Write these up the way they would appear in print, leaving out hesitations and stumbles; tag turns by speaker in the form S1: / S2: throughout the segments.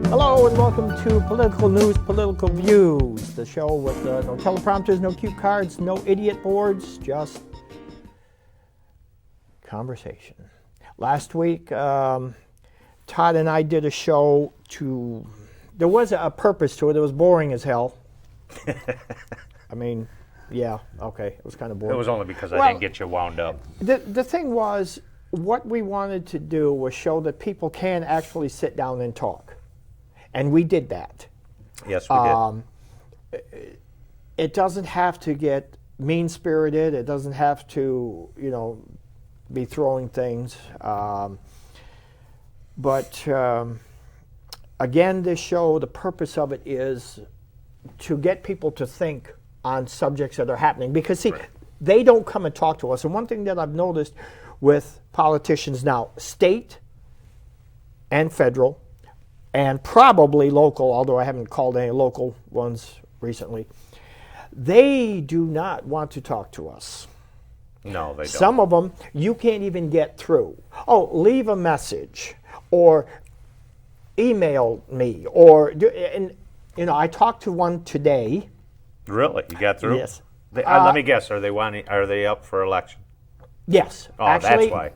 S1: Hello and welcome to Political News, Political Views, the show with no teleprompters, no cue cards, no idiot boards, just conversation. Last week, Todd and I did a show there was a purpose to it. It was boring as hell. I mean, yeah, okay, it was kind of boring.
S2: It was only because I didn't get you wound up.
S1: The thing was, what we wanted to do was show that people can actually sit down and talk. And we did that.
S2: Yes, we did.
S1: It doesn't have to get mean-spirited. It doesn't have to, be throwing things. But again, this show, the purpose of it is to get people to think on subjects that are happening. Because, see, they don't come and talk to us. And one thing that I've noticed with politicians now, state and federal, and probably local, although I haven't called any local ones recently, they do not want to talk to us.
S2: No, they don't.
S1: Some of them, you can't even get through. Oh, leave a message, or email me, or, I talked to one today.
S2: Really? You got through?
S1: Yes.
S2: Let me guess, are they up for election?
S1: Yes.
S2: Oh, that's why.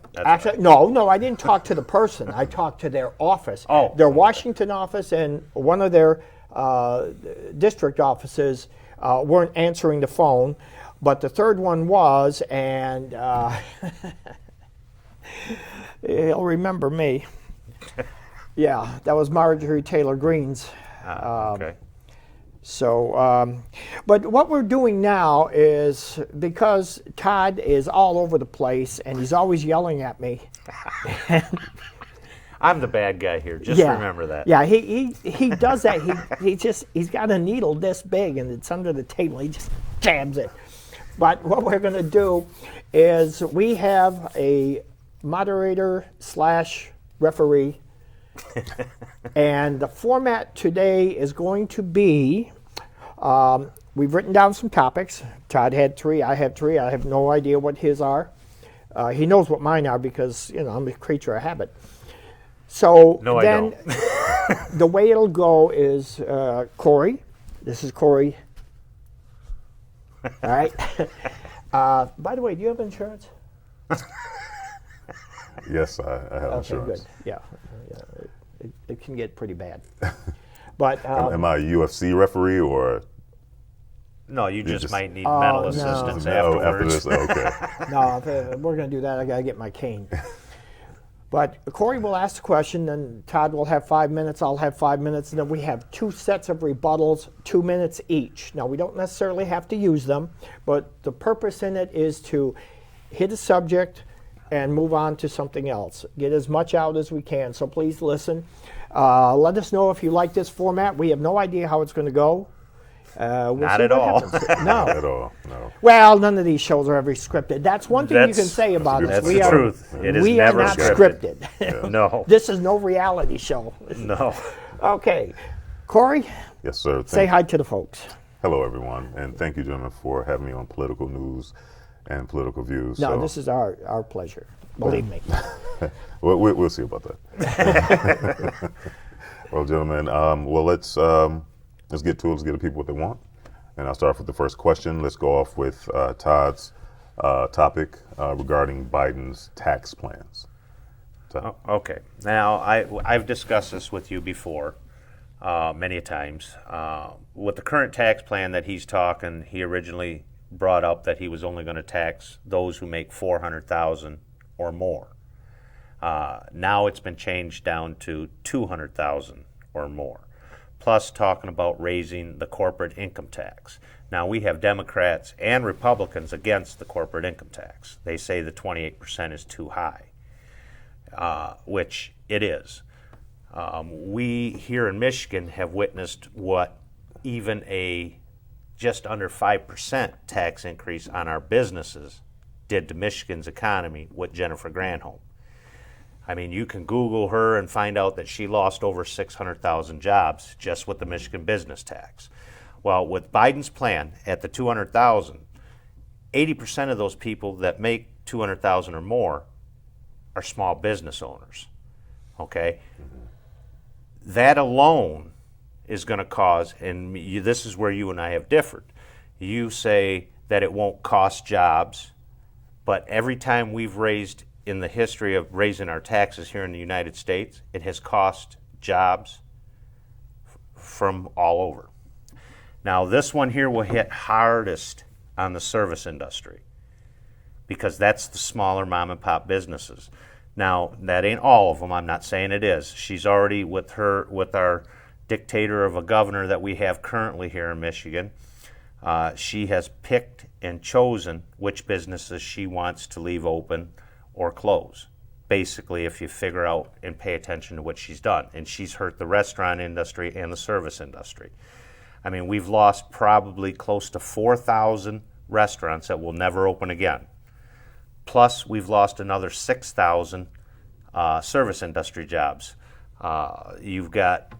S1: No, I didn't talk to the person. I talked to their office.
S2: Oh.
S1: Their Washington office and one of their district offices weren't answering the phone, but the third one was, and he'll remember me. Yeah, that was Marjorie Taylor Greene's.
S2: Okay.
S1: So, but what we're doing now is, because Todd is all over the place and he's always yelling at me.
S2: I'm the bad guy here. Just remember that.
S1: Yeah, he does that. He's got a needle this big and it's under the table. He just jabs it. But what we're going to do is we have a moderator / referee. And the format today is going to be, we've written down some topics. Todd had 3, I have 3. I have no idea what his are. He knows what mine are because, I'm a creature of habit. So
S2: no,
S1: then
S2: I don't.
S1: The way it'll go is Corey. This is Corey. All right. By the way, do you have insurance?
S3: Yes, I have insurance.
S1: Good. Yeah. It can get pretty bad. But
S3: am I a UFC referee or?
S2: No, you just might need mental assistance afterwards.
S3: After this, okay.
S1: No, if we're going to do that, I got to get my cane. But Corey will ask the question, then Todd will have 5 minutes, I'll have 5 minutes, and then we have 2 sets of rebuttals, 2 minutes each. Now, we don't necessarily have to use them, but the purpose in it is to hit a subject and move on to something else. Get as much out as we can, so please listen. Let us know if you like this format. We have no idea how it's going to go.
S2: Not at all.
S1: No.
S3: Not at all, no.
S1: Well, none of these shows are ever scripted. That's one thing you can say about us.
S2: That's the truth. It is never
S1: not
S2: scripted.
S1: Yeah.
S2: No.
S1: This is no reality show.
S2: No.
S1: Okay. Corey?
S3: Yes, sir.
S1: Say hi to the folks.
S3: Hello, everyone, and thank you, gentlemen, for having me on Political News and Political Views.
S1: No, this is our pleasure. Believe me.
S3: We'll see about that. Well, gentlemen, let's get to it. Let's give the people what they want. And I'll start off with the first question. Let's go off with Todd's topic regarding Biden's tax plans.
S2: Okay. Now, I've discussed this with you before many times. With the current tax plan that he's talking, he originally brought up that he was only going to tax those who make $400,000 or more. Now it's been changed down to $200,000 or more. Plus talking about raising the corporate income tax. Now we have Democrats and Republicans against the corporate income tax. They say the 28% is too high, which it is. We here in Michigan have witnessed what even a just under 5% tax increase on our businesses did to Michigan's economy with Jennifer Granholm. I mean, you can Google her and find out that she lost over 600,000 jobs just with the Michigan business tax. Well, with Biden's plan at the 200,000, 80% of those people that make 200,000 or more are small business owners. Okay? that alone is going to cause, and this is where you and I have differed. You say that it won't cost jobs, but every time we've raised, in the history of raising our taxes here in the United States, it has cost jobs from all over. Now, this one here will hit hardest on the service industry because that's the smaller mom and pop businesses. Now, that ain't all of them. I'm not saying it is. She's already, with our dictator of a governor that we have currently here in Michigan, she has picked and chosen which businesses she wants to leave open or close. Basically, if you figure out and pay attention to what she's done. And she's hurt the restaurant industry and the service industry. I mean, we've lost probably close to 4,000 restaurants that will never open again. Plus, we've lost another 6,000 service industry jobs. You've got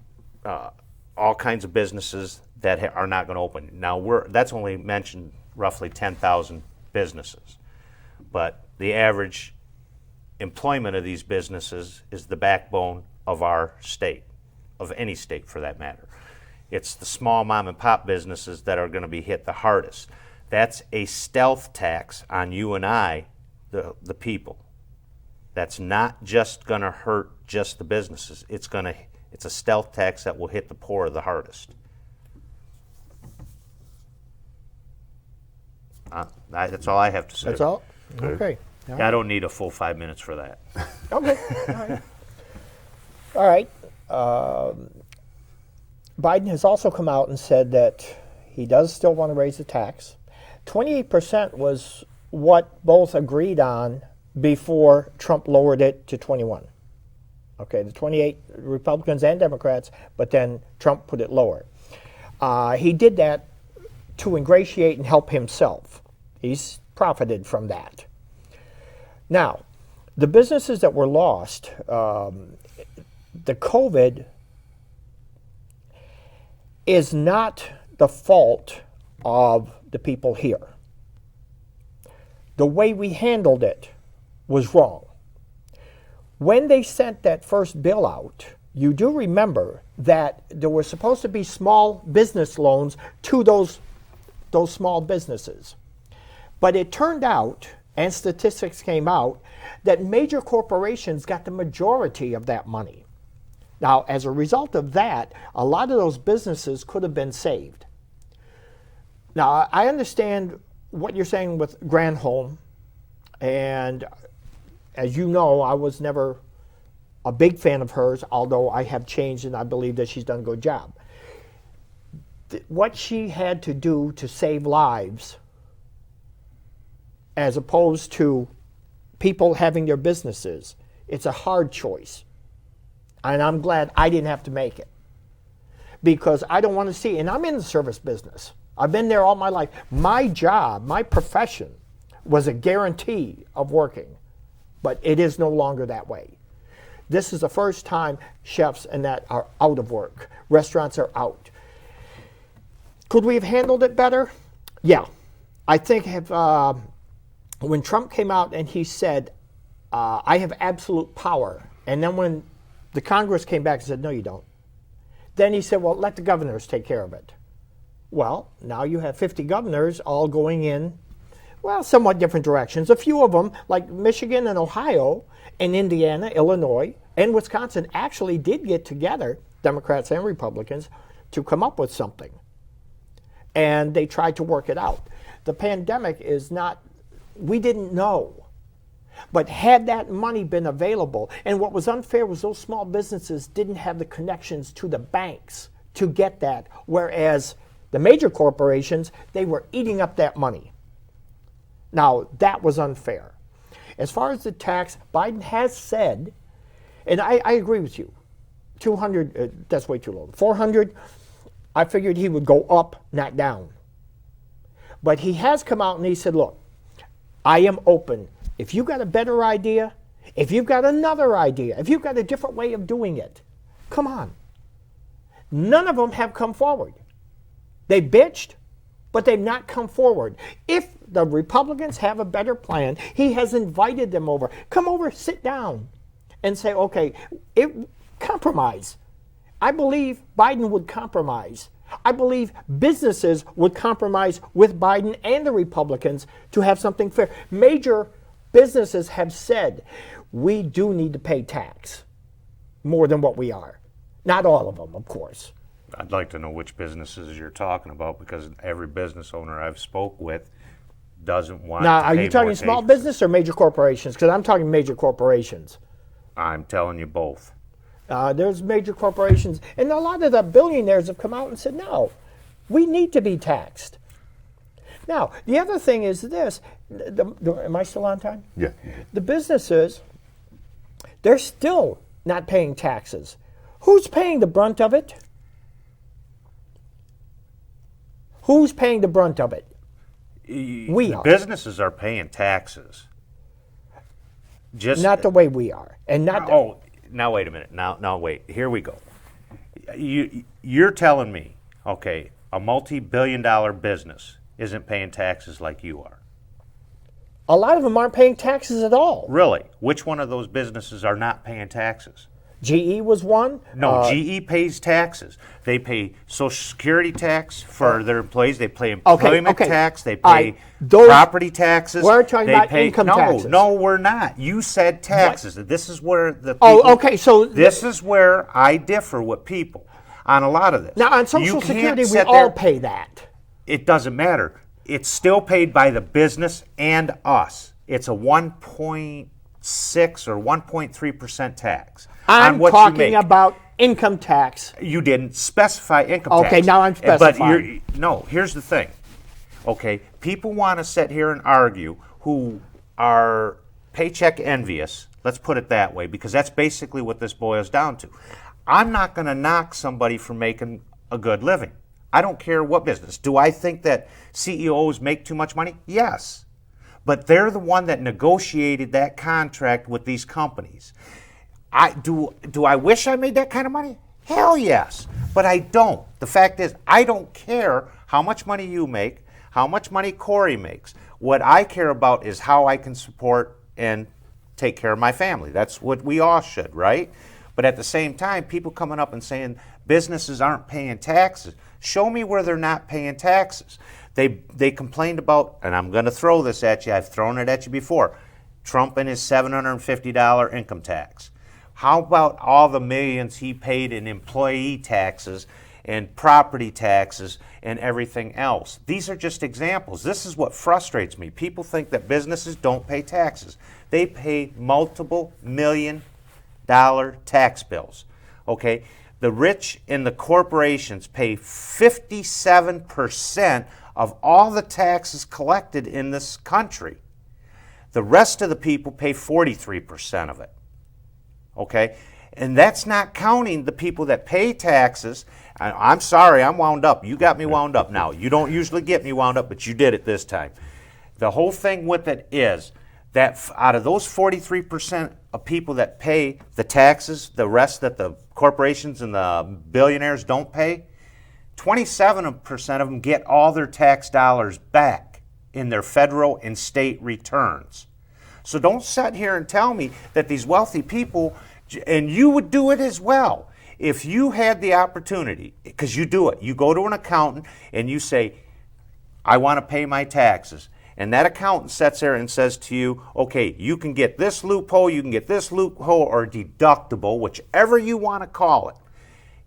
S2: all kinds of businesses that are not going to open. Now, that's only mentioned roughly 10,000 businesses. But the average employment of these businesses is the backbone of our state, of any state for that matter. It's the small mom and pop businesses that are going to be hit the hardest. That's a stealth tax on you and I, the people. That's not just going to hurt just the businesses. It's a stealth tax that will hit the poor the hardest. That's all I have to say.
S1: That's all? Okay.
S2: I don't need a full 5 minutes for that.
S1: Okay. All right. Biden has also come out and said that he does still want to raise the tax. 28% was what both agreed on before Trump lowered it to 21. Okay, the 28 Republicans and Democrats, but then Trump put it lower. He did that to ingratiate and help himself. He's profited from that. Now, the businesses that were lost, the COVID is not the fault of the people here. The way we handled it was wrong. When they sent that first bill out, you do remember that there were supposed to be small business loans to those small businesses. But it turned out, and statistics came out, that major corporations got the majority of that money. Now, as a result of that, a lot of those businesses could have been saved. Now, I understand what you're saying with Granholm, and as you know, I was never a big fan of hers, although I have changed and I believe that she's done a good job. What she had to do to save lives, as opposed to people having their businesses, it's a hard choice. And I'm glad I didn't have to make it. Because I don't want to see, and I'm in the service business. I've been there all my life. My job, my profession, was a guarantee of working. But it is no longer that way. This is the first time chefs and that are out of work. Restaurants are out. Could we have handled it better? Yeah. I think when Trump came out and he said, I have absolute power, and then when the Congress came back and said, no, you don't, then he said, well, let the governors take care of it. Well, now you have 50 governors all going in, well, somewhat different directions. A few of them, like Michigan and Ohio and Indiana, Illinois, and Wisconsin, actually did get together, Democrats and Republicans, to come up with something. And they tried to work it out. The pandemic is not, we didn't know. But had that money been available, and what was unfair was those small businesses didn't have the connections to the banks to get that, whereas the major corporations, they were eating up that money. Now, that was unfair. As far as the tax, Biden has said, and I agree with you, 200, that's way too low. 400, I figured he would go up, not down. But he has come out and he said, look, I am open. If you've got a better idea, if you've got another idea, if you've got a different way of doing it, come on. None of them have come forward. They bitched, but they've not come forward. If the Republicans have a better plan, he has invited them over. Come over, sit down, and say, okay, compromise. I believe Biden would compromise. I believe businesses would compromise with Biden and the Republicans to have something fair. Major businesses have said we do need to pay tax more than what we are. Not all of them, of course.
S2: I'd like to know which businesses you're talking about, because every business owner I've spoke with doesn't want
S1: Now,
S2: to
S1: are
S2: pay
S1: you talking
S2: more
S1: small
S2: taxes.
S1: business or major corporations? Because I'm talking major corporations.
S2: I'm telling you both.
S1: There's major corporations, and a lot of the billionaires have come out and said, no, we need to be taxed. Now, the other thing is this. Am I still on time?
S3: Yeah.
S1: The businesses, they're still not paying taxes. Who's paying the brunt of it? Who's paying the brunt of it? We are.
S2: Businesses are paying taxes. Just
S1: Not the way we are. And not
S2: Oh, now wait a minute. Now wait. Here we go. You're telling me, okay, a multi-billion-dollar business isn't paying taxes like you are.
S1: a lot of them aren't paying taxes at all.
S2: Really? Which one of those businesses are not paying taxes?
S1: GE was one.
S2: No, GE pays taxes. They pay Social Security tax for their employees. They pay employment
S1: okay.
S2: tax. They
S1: All
S2: pay
S1: right, those-
S2: property taxes.
S1: We're talking
S2: They
S1: about
S2: pay,
S1: income
S2: no,
S1: taxes.
S2: No, we're not. You said taxes. This is where the
S1: Oh,
S2: people-
S1: okay, so
S2: this is where I differ with people on a lot of this.
S1: Now on
S2: You
S1: Social
S2: can't
S1: Security, we
S2: sit
S1: all
S2: there-
S1: pay that.
S2: It doesn't matter. It's still paid by the business and us. It's a 1.6 or 1.3% tax
S1: I'm
S2: on what you
S1: talking
S2: make.
S1: about income tax.
S2: You didn't specify income tax.
S1: Okay, now I'm
S2: But
S1: specifying.
S2: no, here's the thing. Okay, people want to sit here and argue who are paycheck envious. Let's put it that way, because that's basically what this boils down to. I'm not going to knock somebody for making a good living. I don't care what business. Do I think that CEOs make too much money? Yes. But they're the one that negotiated that contract with these companies. Do I wish I made that kind of money? Hell yes. But I don't. The fact is, I don't care how much money you make, how much money Corey makes. What I care about is how I can support and take care of my family. That's what we all should, right? But at the same time, people coming up and saying businesses aren't paying taxes. Show me where they're not paying taxes. They complained about, and I'm going to throw this at you, I've thrown it at you before, Trump and his $750 income tax. How about all the millions he paid in employee taxes and property taxes and everything else? These are just examples. This is what frustrates me. People think that businesses don't pay taxes. They pay multiple $million tax bills. Okay? The rich and the corporations pay 57% of all the taxes collected in this country. The rest of the people pay 43% of it. Okay? And that's not counting the people that pay taxes. I'm sorry, I'm wound up. You got me wound up now. You don't usually get me wound up, but you did it this time. The whole thing with it is that out of those 43% of people that pay the taxes, the rest that the corporations and the billionaires don't pay, 27% of them get all their tax dollars back in their federal and state returns. So don't sit here and tell me that these wealthy people, and you would do it as well, if you had the opportunity, because you do it. You go to an accountant and you say, I want to pay my taxes. And that accountant sits there and says to you, okay, you can get this loophole, you can get this loophole, or deductible, whichever you want to call it.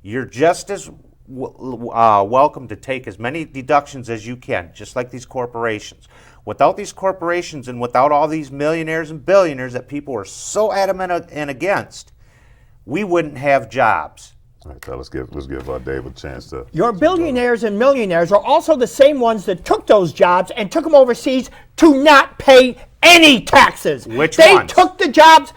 S2: You're just as welcome to take as many deductions as you can, just like these corporations. Without these corporations and without all these millionaires and billionaires that people are so adamant and against, we wouldn't have jobs.
S3: All right, let's give Dave a chance to.
S1: Your billionaires and millionaires are also the same ones that took those jobs and took them overseas to not pay any taxes.
S2: Which
S1: they
S2: ones?
S1: took the jobs.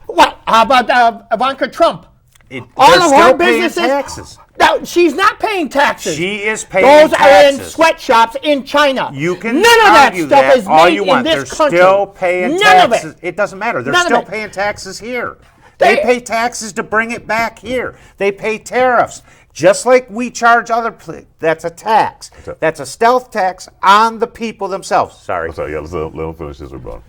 S1: What? How about Ivanka Trump?
S2: They're
S1: All of
S2: still
S1: her
S2: paying
S1: businesses.
S2: taxes.
S1: No, she's not paying taxes.
S2: She is paying
S1: Those
S2: taxes.
S1: are in sweatshops in China.
S2: You can
S1: None of that
S2: argue
S1: stuff
S2: that
S1: is
S2: all
S1: made
S2: you
S1: in
S2: want.
S1: this
S2: They're
S1: country.
S2: still paying
S1: None
S2: taxes.
S1: of it.
S2: It doesn't matter. They're
S1: None of
S2: still
S1: it.
S2: paying taxes here. They pay taxes to bring it back here. They pay tariffs. Just like we charge other that's a tax.
S3: Okay.
S2: That's a stealth tax on the people themselves. Sorry.
S3: I'm sorry, yeah, let him finish his rebuttal.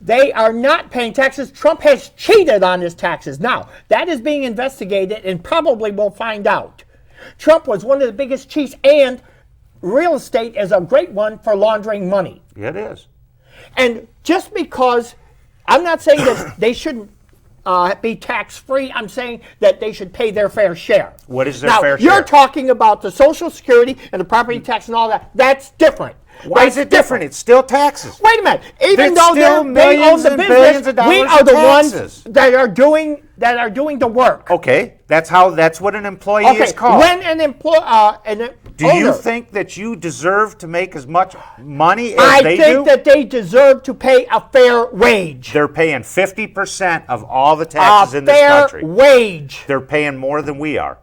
S1: They are not paying taxes. Trump has cheated on his taxes. Now, that is being investigated and probably will find out. Trump was one of the biggest cheats, and real estate is a great one for laundering money.
S2: Yeah, it is.
S1: And just because, I'm not saying that they shouldn't be tax-free, I'm saying that they should pay their fair share.
S2: What is their
S1: now,
S2: fair
S1: you're
S2: share?
S1: talking about the Social Security and the property tax and all that. That's different.
S2: Why is it different? It's still taxes.
S1: Wait a minute. Even
S2: There's
S1: though
S2: still
S1: they own
S2: millions
S1: the
S2: and billions
S1: business,
S2: of dollars
S1: we are
S2: in
S1: the
S2: taxes.
S1: ones that are doing the work.
S2: Okay, that's what an employee is called.
S1: When an
S2: Do you think that you deserve to make as much money as
S1: I
S2: they
S1: think
S2: do?
S1: that they deserve to pay a fair wage.
S2: They're paying 50% of all the taxes in this country.
S1: A fair wage.
S2: They're paying more than we are.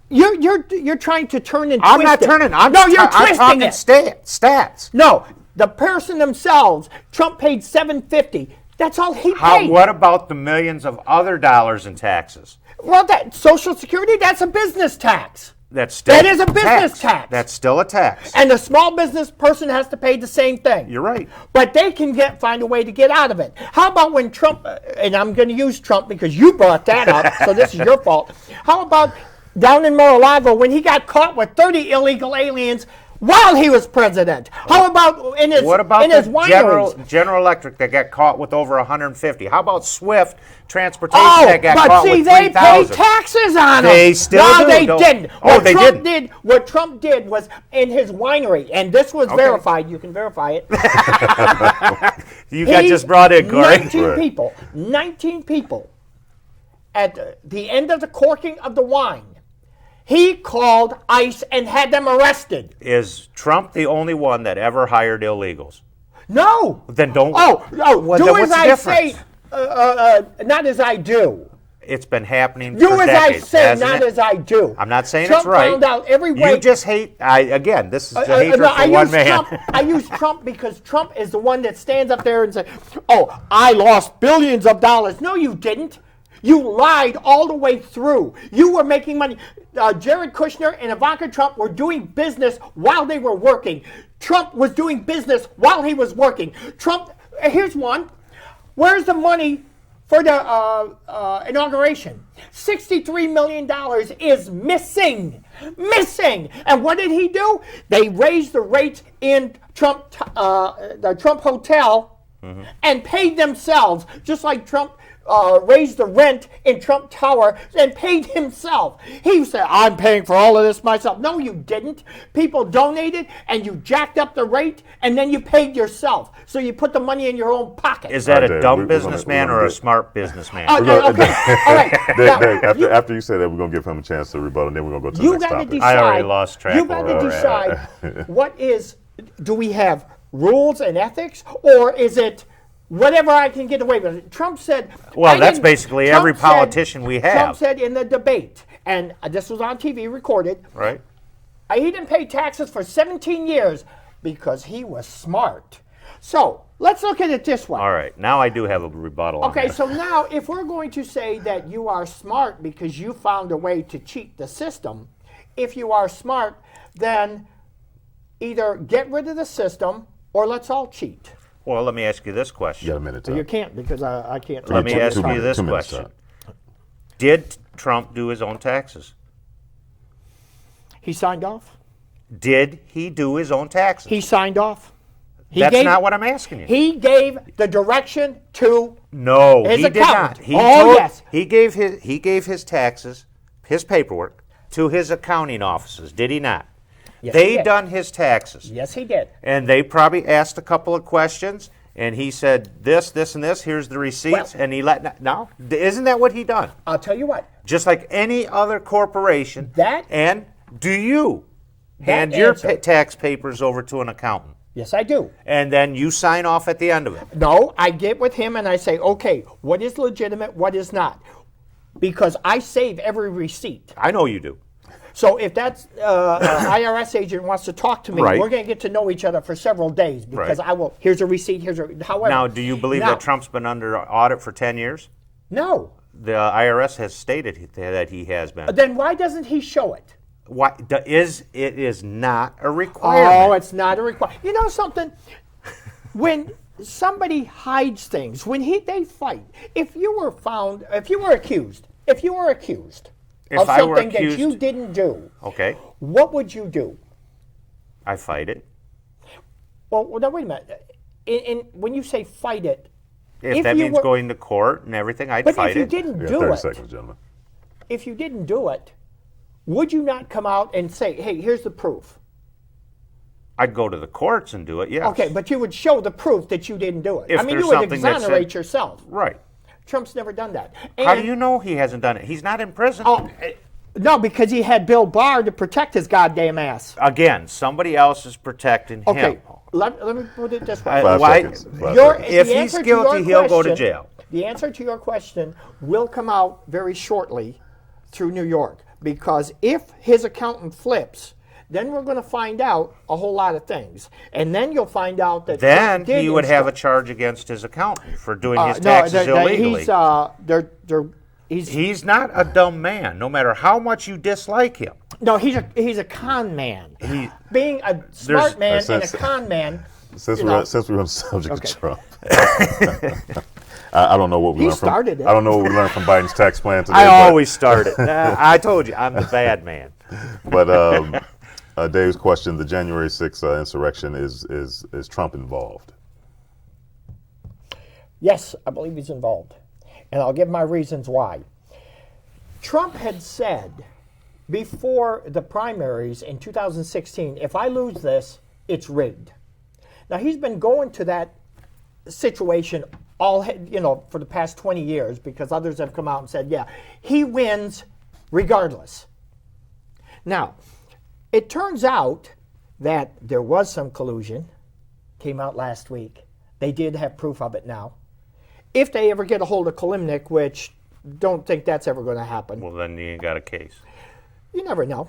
S1: You're trying to turn and
S2: I'm
S1: twist
S2: not
S1: it.
S2: turning.
S1: I'm
S2: talking
S1: twisting it.
S2: Stats.
S1: No, the person themselves. Trump paid $750. That's all he paid.
S2: What about the millions of other dollars in taxes?
S1: Well, that Social Security, that's a business tax.
S2: That
S1: is a business tax.
S2: That's still a tax.
S1: And the small business person has to pay the same thing.
S2: You're right.
S1: But they can find a way to get out of it. How about when Trump, and I'm going to use Trump because you brought that up, so this is your fault. How about down in Mar-a-Lago when he got caught with 30 illegal aliens while he was president? How about in his wineries?
S2: General Electric that got caught with over 150? How about Swift Transportation that got caught with 3,000?
S1: They paid taxes on them.
S2: They still do.
S1: They didn't. What Trump did was in his winery, and this was verified. You can verify it.
S2: You got just brought in, Corey.
S1: 19 people at the end of the corking of the wine. He called ICE and had them arrested.
S2: Is Trump the only one that ever hired illegals?
S1: No.
S2: Then don't.
S1: Well,
S2: do as I
S1: say, not as I do.
S2: It's been happening
S1: do
S2: for
S1: as
S2: decades,
S1: I say, not as I do.
S2: I'm not saying
S1: Trump
S2: it's right.
S1: Found out every way.
S2: You just hate. This is the hatred for one man.
S1: I use Trump because Trump is the one that stands up there and says, "Oh, I lost billions of dollars." No, you didn't. You lied all the way through. You were making money. Jared Kushner and Ivanka Trump were doing business while they were working. Trump was doing business while he was working. Trump, here's one. Where's the money for the inauguration? $63 million is missing. Missing. And what did he do? They raised the rates in the Trump Hotel and paid themselves, just like Trump raised the rent in Trump Tower and paid himself. He said, "I'm paying for all of this myself." No, you didn't. People donated, and you jacked up the rate, and then you paid yourself. So you put the money in your own pocket.
S2: Is that a dumb businessman or a smart businessman?
S1: Okay. All right.
S3: After you say that, we're going to give him a chance to rebuttal, and then we're going to go to the next topic.
S2: I already lost track.
S1: You got to decide do we have rules and ethics, or is it whatever I can get away with? Trump said.
S2: Well, that's basically every politician we have.
S1: Trump said in the debate, and this was on TV recorded.
S2: Right.
S1: He didn't pay taxes for 17 years because he was smart. So let's look at it this way.
S2: All right. Now I do have a rebuttal.
S1: Okay, so now if we're going to say that you are smart because you found a way to cheat the system, if you are smart, then either get rid of the system or let's all cheat.
S2: Well, let me ask you this question.
S3: You got a minute, Todd.
S1: You can't because I can't.
S2: Let me ask you this question. Did Trump do his own taxes?
S1: He signed off.
S2: Did he do his own taxes?
S1: He signed off.
S2: That's not what I'm asking you.
S1: He gave the direction to his
S2: he
S1: accountant.
S2: did not.
S1: Yes.
S2: He gave his taxes, his paperwork, to his accounting offices. Did he not?
S1: Yes,
S2: they done his taxes.
S1: Yes, he did.
S2: And they probably asked a couple of questions, and he said this, and this. Here's the receipts, and he no. Isn't that what he done?
S1: I'll tell you what.
S2: Just like any other corporation. And do you hand your tax papers over to an accountant?
S1: Yes, I do.
S2: And then you sign off at the end of it?
S1: No, I get with him and I say, okay, what is legitimate, what is not? Because I save every receipt.
S2: I know you do.
S1: So if that's an IRS agent wants to talk to me,
S2: right.
S1: we're going to get to know each other for several days because I will. Here's a receipt. However.
S2: Now, do you believe that Trump's been under audit for 10 years?
S1: No.
S2: The IRS has stated that he has been.
S1: Then why doesn't he show it?
S2: Why it is not a requirement?
S1: Oh, it's not a requirement. You know something? When somebody hides things when they fight. If you were accused
S2: If
S1: of
S2: I were
S1: something that you
S2: accused-
S1: didn't do,
S2: Okay,
S1: what would you do?
S2: I fight it.
S1: Well, now wait a minute. When you say fight it,
S2: If that
S1: you
S2: means
S1: were-
S2: going to court and everything, I'd
S1: but
S2: fight
S1: if you
S2: it.
S1: didn't
S3: Yeah,
S1: do
S3: 30
S1: it,
S3: seconds, gentlemen.
S1: if you didn't do it, would you not come out and say, "Hey, here's the proof"?
S2: I'd go to the courts and do it, yes.
S1: Okay, but you would show the proof that you didn't do it.
S2: If
S1: I mean,
S2: there's
S1: you would
S2: something that
S1: exonerate
S2: said-
S1: yourself.
S2: Right.
S1: Trump's never done that.
S2: How do
S1: And-
S2: you know he hasn't done it? He's not in prison.
S1: Oh, no, because he had Bill Barr to protect his goddamn ass.
S2: Again, somebody else is protecting
S1: Okay,
S2: him.
S1: let me put it this way.
S3: Five
S2: Why-
S3: seconds. 5
S1: Your-
S3: seconds.
S2: If
S1: the
S2: he's
S1: answer to your
S2: guilty, he'll go to
S1: question-
S2: jail.
S1: The answer to your question will come out very shortly through New York, because if his accountant flips, then we're going to find out a whole lot of things, and then you'll find out that
S2: Then
S1: Trump did
S2: he would have a
S1: instruct-
S2: charge against his accountant for doing his
S1: no,
S2: taxes illegally.
S1: He's
S2: He's not a dumb man, no matter how much you dislike him.
S1: no, he's a con man. Being a smart man and a
S3: Since-
S1: con man.
S3: Since
S1: you
S3: we're
S1: know.
S3: on the subject
S1: Okay.
S3: of Trump, I don't know what we
S1: He
S3: learned from.
S1: started it.
S3: I don't know what we learned from Biden's tax plan today.
S2: I
S3: but-
S2: always start it. I told you, I'm the bad man.
S3: But Dave's question: the January 6th insurrection is Trump involved?
S1: Yes, I believe he's involved. And I'll give my reasons why. Trump had said before the primaries in 2016, if I lose this, it's rigged. Now, he's been going to that situation for the past 20 years, because others have come out and said, yeah, he wins regardless. Now, it turns out that there was some collusion, came out last week. They did have proof of it now. If they ever get a hold of Kalimnik, which don't think that's ever going to happen.
S2: Well, then you ain't got a case.
S1: You never know.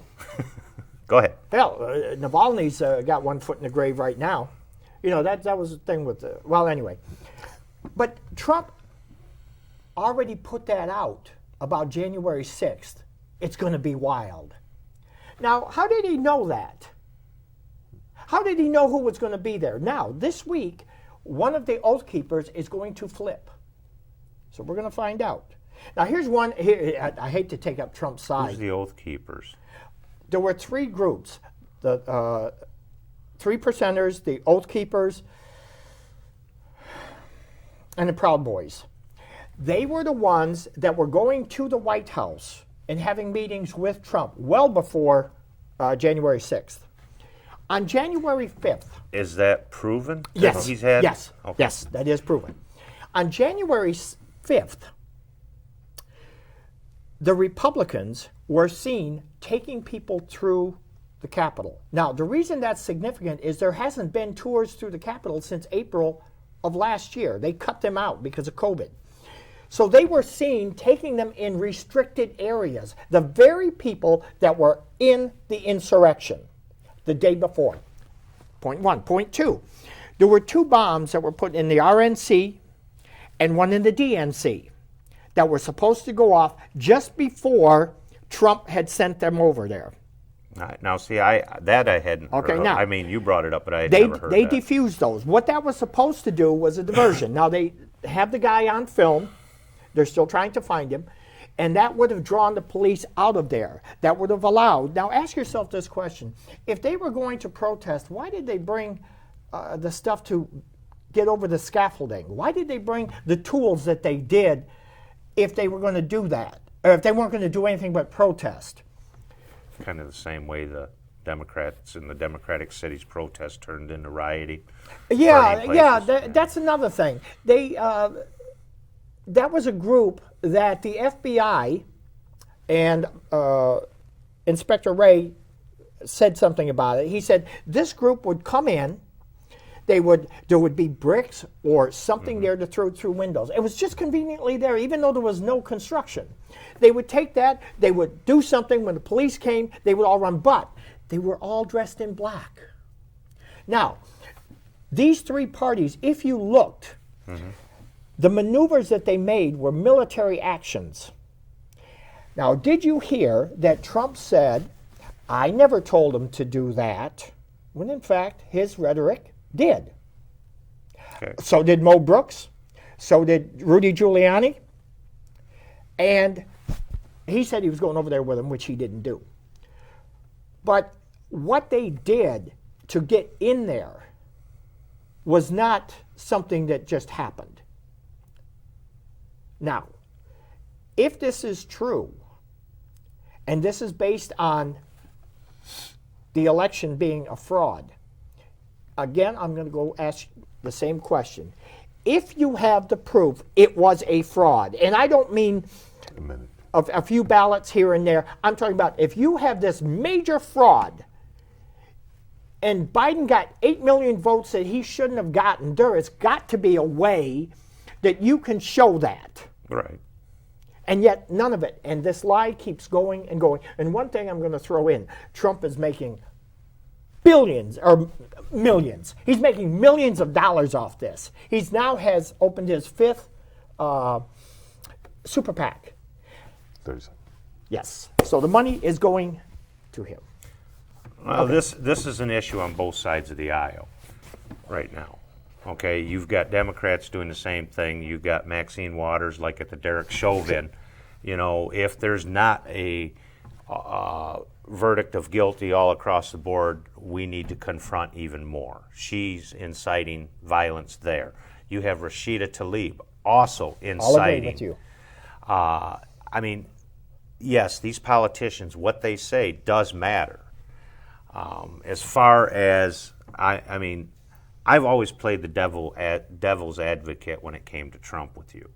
S2: Go ahead.
S1: Hell, Navalny's got one foot in the grave right now. You know, that was the thing with the, well, anyway. But Trump already put that out about January 6th. It's going to be wild. Now, how did he know that? How did he know who was going to be there? Now, this week, one of the Oath Keepers is going to flip. So we're going to find out. Now, here's one. Here, I hate to take up Trump's side.
S2: Who's the Oath Keepers?
S1: There were three groups. The 3 percenters, the Oath Keepers, and the Proud Boys. They were the ones that were going to the White House and having meetings with Trump well before January 6th. On January 5th.
S2: Is that proven? that
S1: Yes.
S2: He's had?
S1: Yes.
S2: Okay.
S1: Yes, that is proven. On January 5th, the Republicans were seen taking people through the Capitol. Now, the reason that's significant is there hasn't been tours through the Capitol since April of last year. They cut them out because of COVID. So they were seen taking them in restricted areas, the very people that were in the insurrection the day before. Point one. Point two, there were 2 bombs that were put in the RNC and one in the DNC that were supposed to go off just before Trump had sent them over there.
S2: Now, see, I hadn't
S1: Okay,
S2: heard of.
S1: now-
S2: I mean, you brought it up, but I had
S1: They
S2: never heard
S1: they
S2: that.
S1: defused those. What that was supposed to do was a diversion. Now they have the guy on film. They're still trying to find him. And that would have drawn the police out of there. That would have allowed. Now ask yourself this question. If they were going to protest, why did they bring the stuff to get over the scaffolding? Why did they bring the tools that they did if they were going to do that? Or if they weren't going to do anything but protest?
S2: Kind of the same way the Democrats in the Democratic cities protest turned into rioting.
S1: Yeah,
S2: burning
S1: yeah,
S2: places.
S1: that's another thing. They that was a group that the FBI and Inspector Ray said something about it. He said this group would come in. There would be bricks or something there to throw through windows. It was just conveniently there, even though there was no construction. They would take that, they would do something. When the police came, they would all run, but they were all dressed in black. Now, these 3 parties, if you looked, the maneuvers that they made were military actions. Now, did you hear that Trump said, I never told him to do that, when in fact his rhetoric did?
S2: Okay.
S1: So did Mo Brooks. So did Rudy Giuliani. And he said he was going over there with him, which he didn't do. But what they did to get in there was not something that just happened. Now, if this is true, and this is based on the election being a fraud, again, I'm going to go ask the same question. If you have the proof it was a fraud, and I don't mean a few ballots here and there, I'm talking about if you have this major fraud and Biden got 8 million votes that he shouldn't have gotten, there has got to be a way that you can show that.
S2: Right.
S1: And yet none of it. And this lie keeps going and going. And one thing I'm going to throw in, Trump is making billions or millions. He's making millions of dollars off this. He's now has opened his 5th super PAC.
S3: 30 seconds.
S1: Yes. So the money is going to him.
S2: Well, this is an issue on both sides of the aisle right now. Okay, you've got Democrats doing the same thing. You've got Maxine Waters, like at the Derek Chauvin. You know, if there's not a verdict of guilty all across the board, we need to confront even more. She's inciting violence there. You have Rashida Tlaib also inciting.
S1: I'll agree with you.
S2: I mean, yes, these politicians, what they say does matter. As far as, I mean, I've always played the devil's advocate when it came to Trump with you.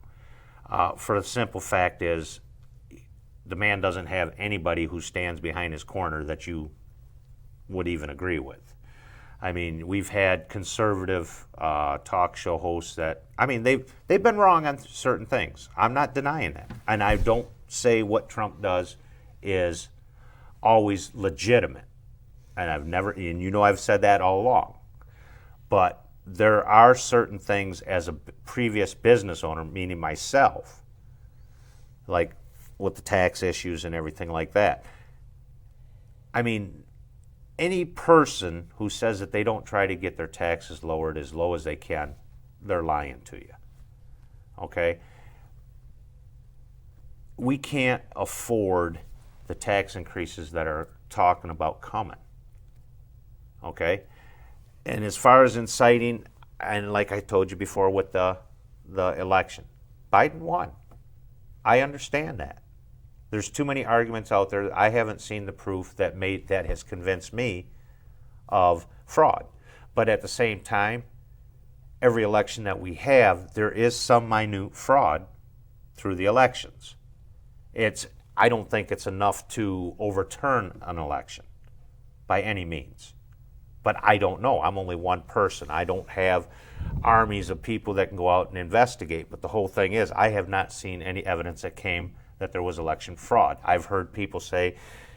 S2: For the simple fact is, the man doesn't have anybody who stands behind his corner that you would even agree with. I mean, we've had conservative talk show hosts that, I mean, they've been wrong on certain things. I'm not denying that. And I don't say what Trump does is always legitimate. And and you know I've said that all along. But there are certain things as a previous business owner, meaning myself, like with the tax issues and everything like that. I mean, any person who says that they don't try to get their taxes lowered as low as they can, they're lying to you. Okay? We can't afford the tax increases that are talking about coming. Okay? And as far as inciting, and like I told you before with the election, Biden won. I understand that. There's too many arguments out there. I haven't seen the proof that has convinced me of fraud. But at the same time, every election that we have, there is some minute fraud through the elections. I don't think it's enough to overturn an election by any means. But I don't know. I'm only one person. I don't have armies of people that can go out and investigate. But the whole thing is, I have not seen any evidence that there was election fraud. I've heard people say,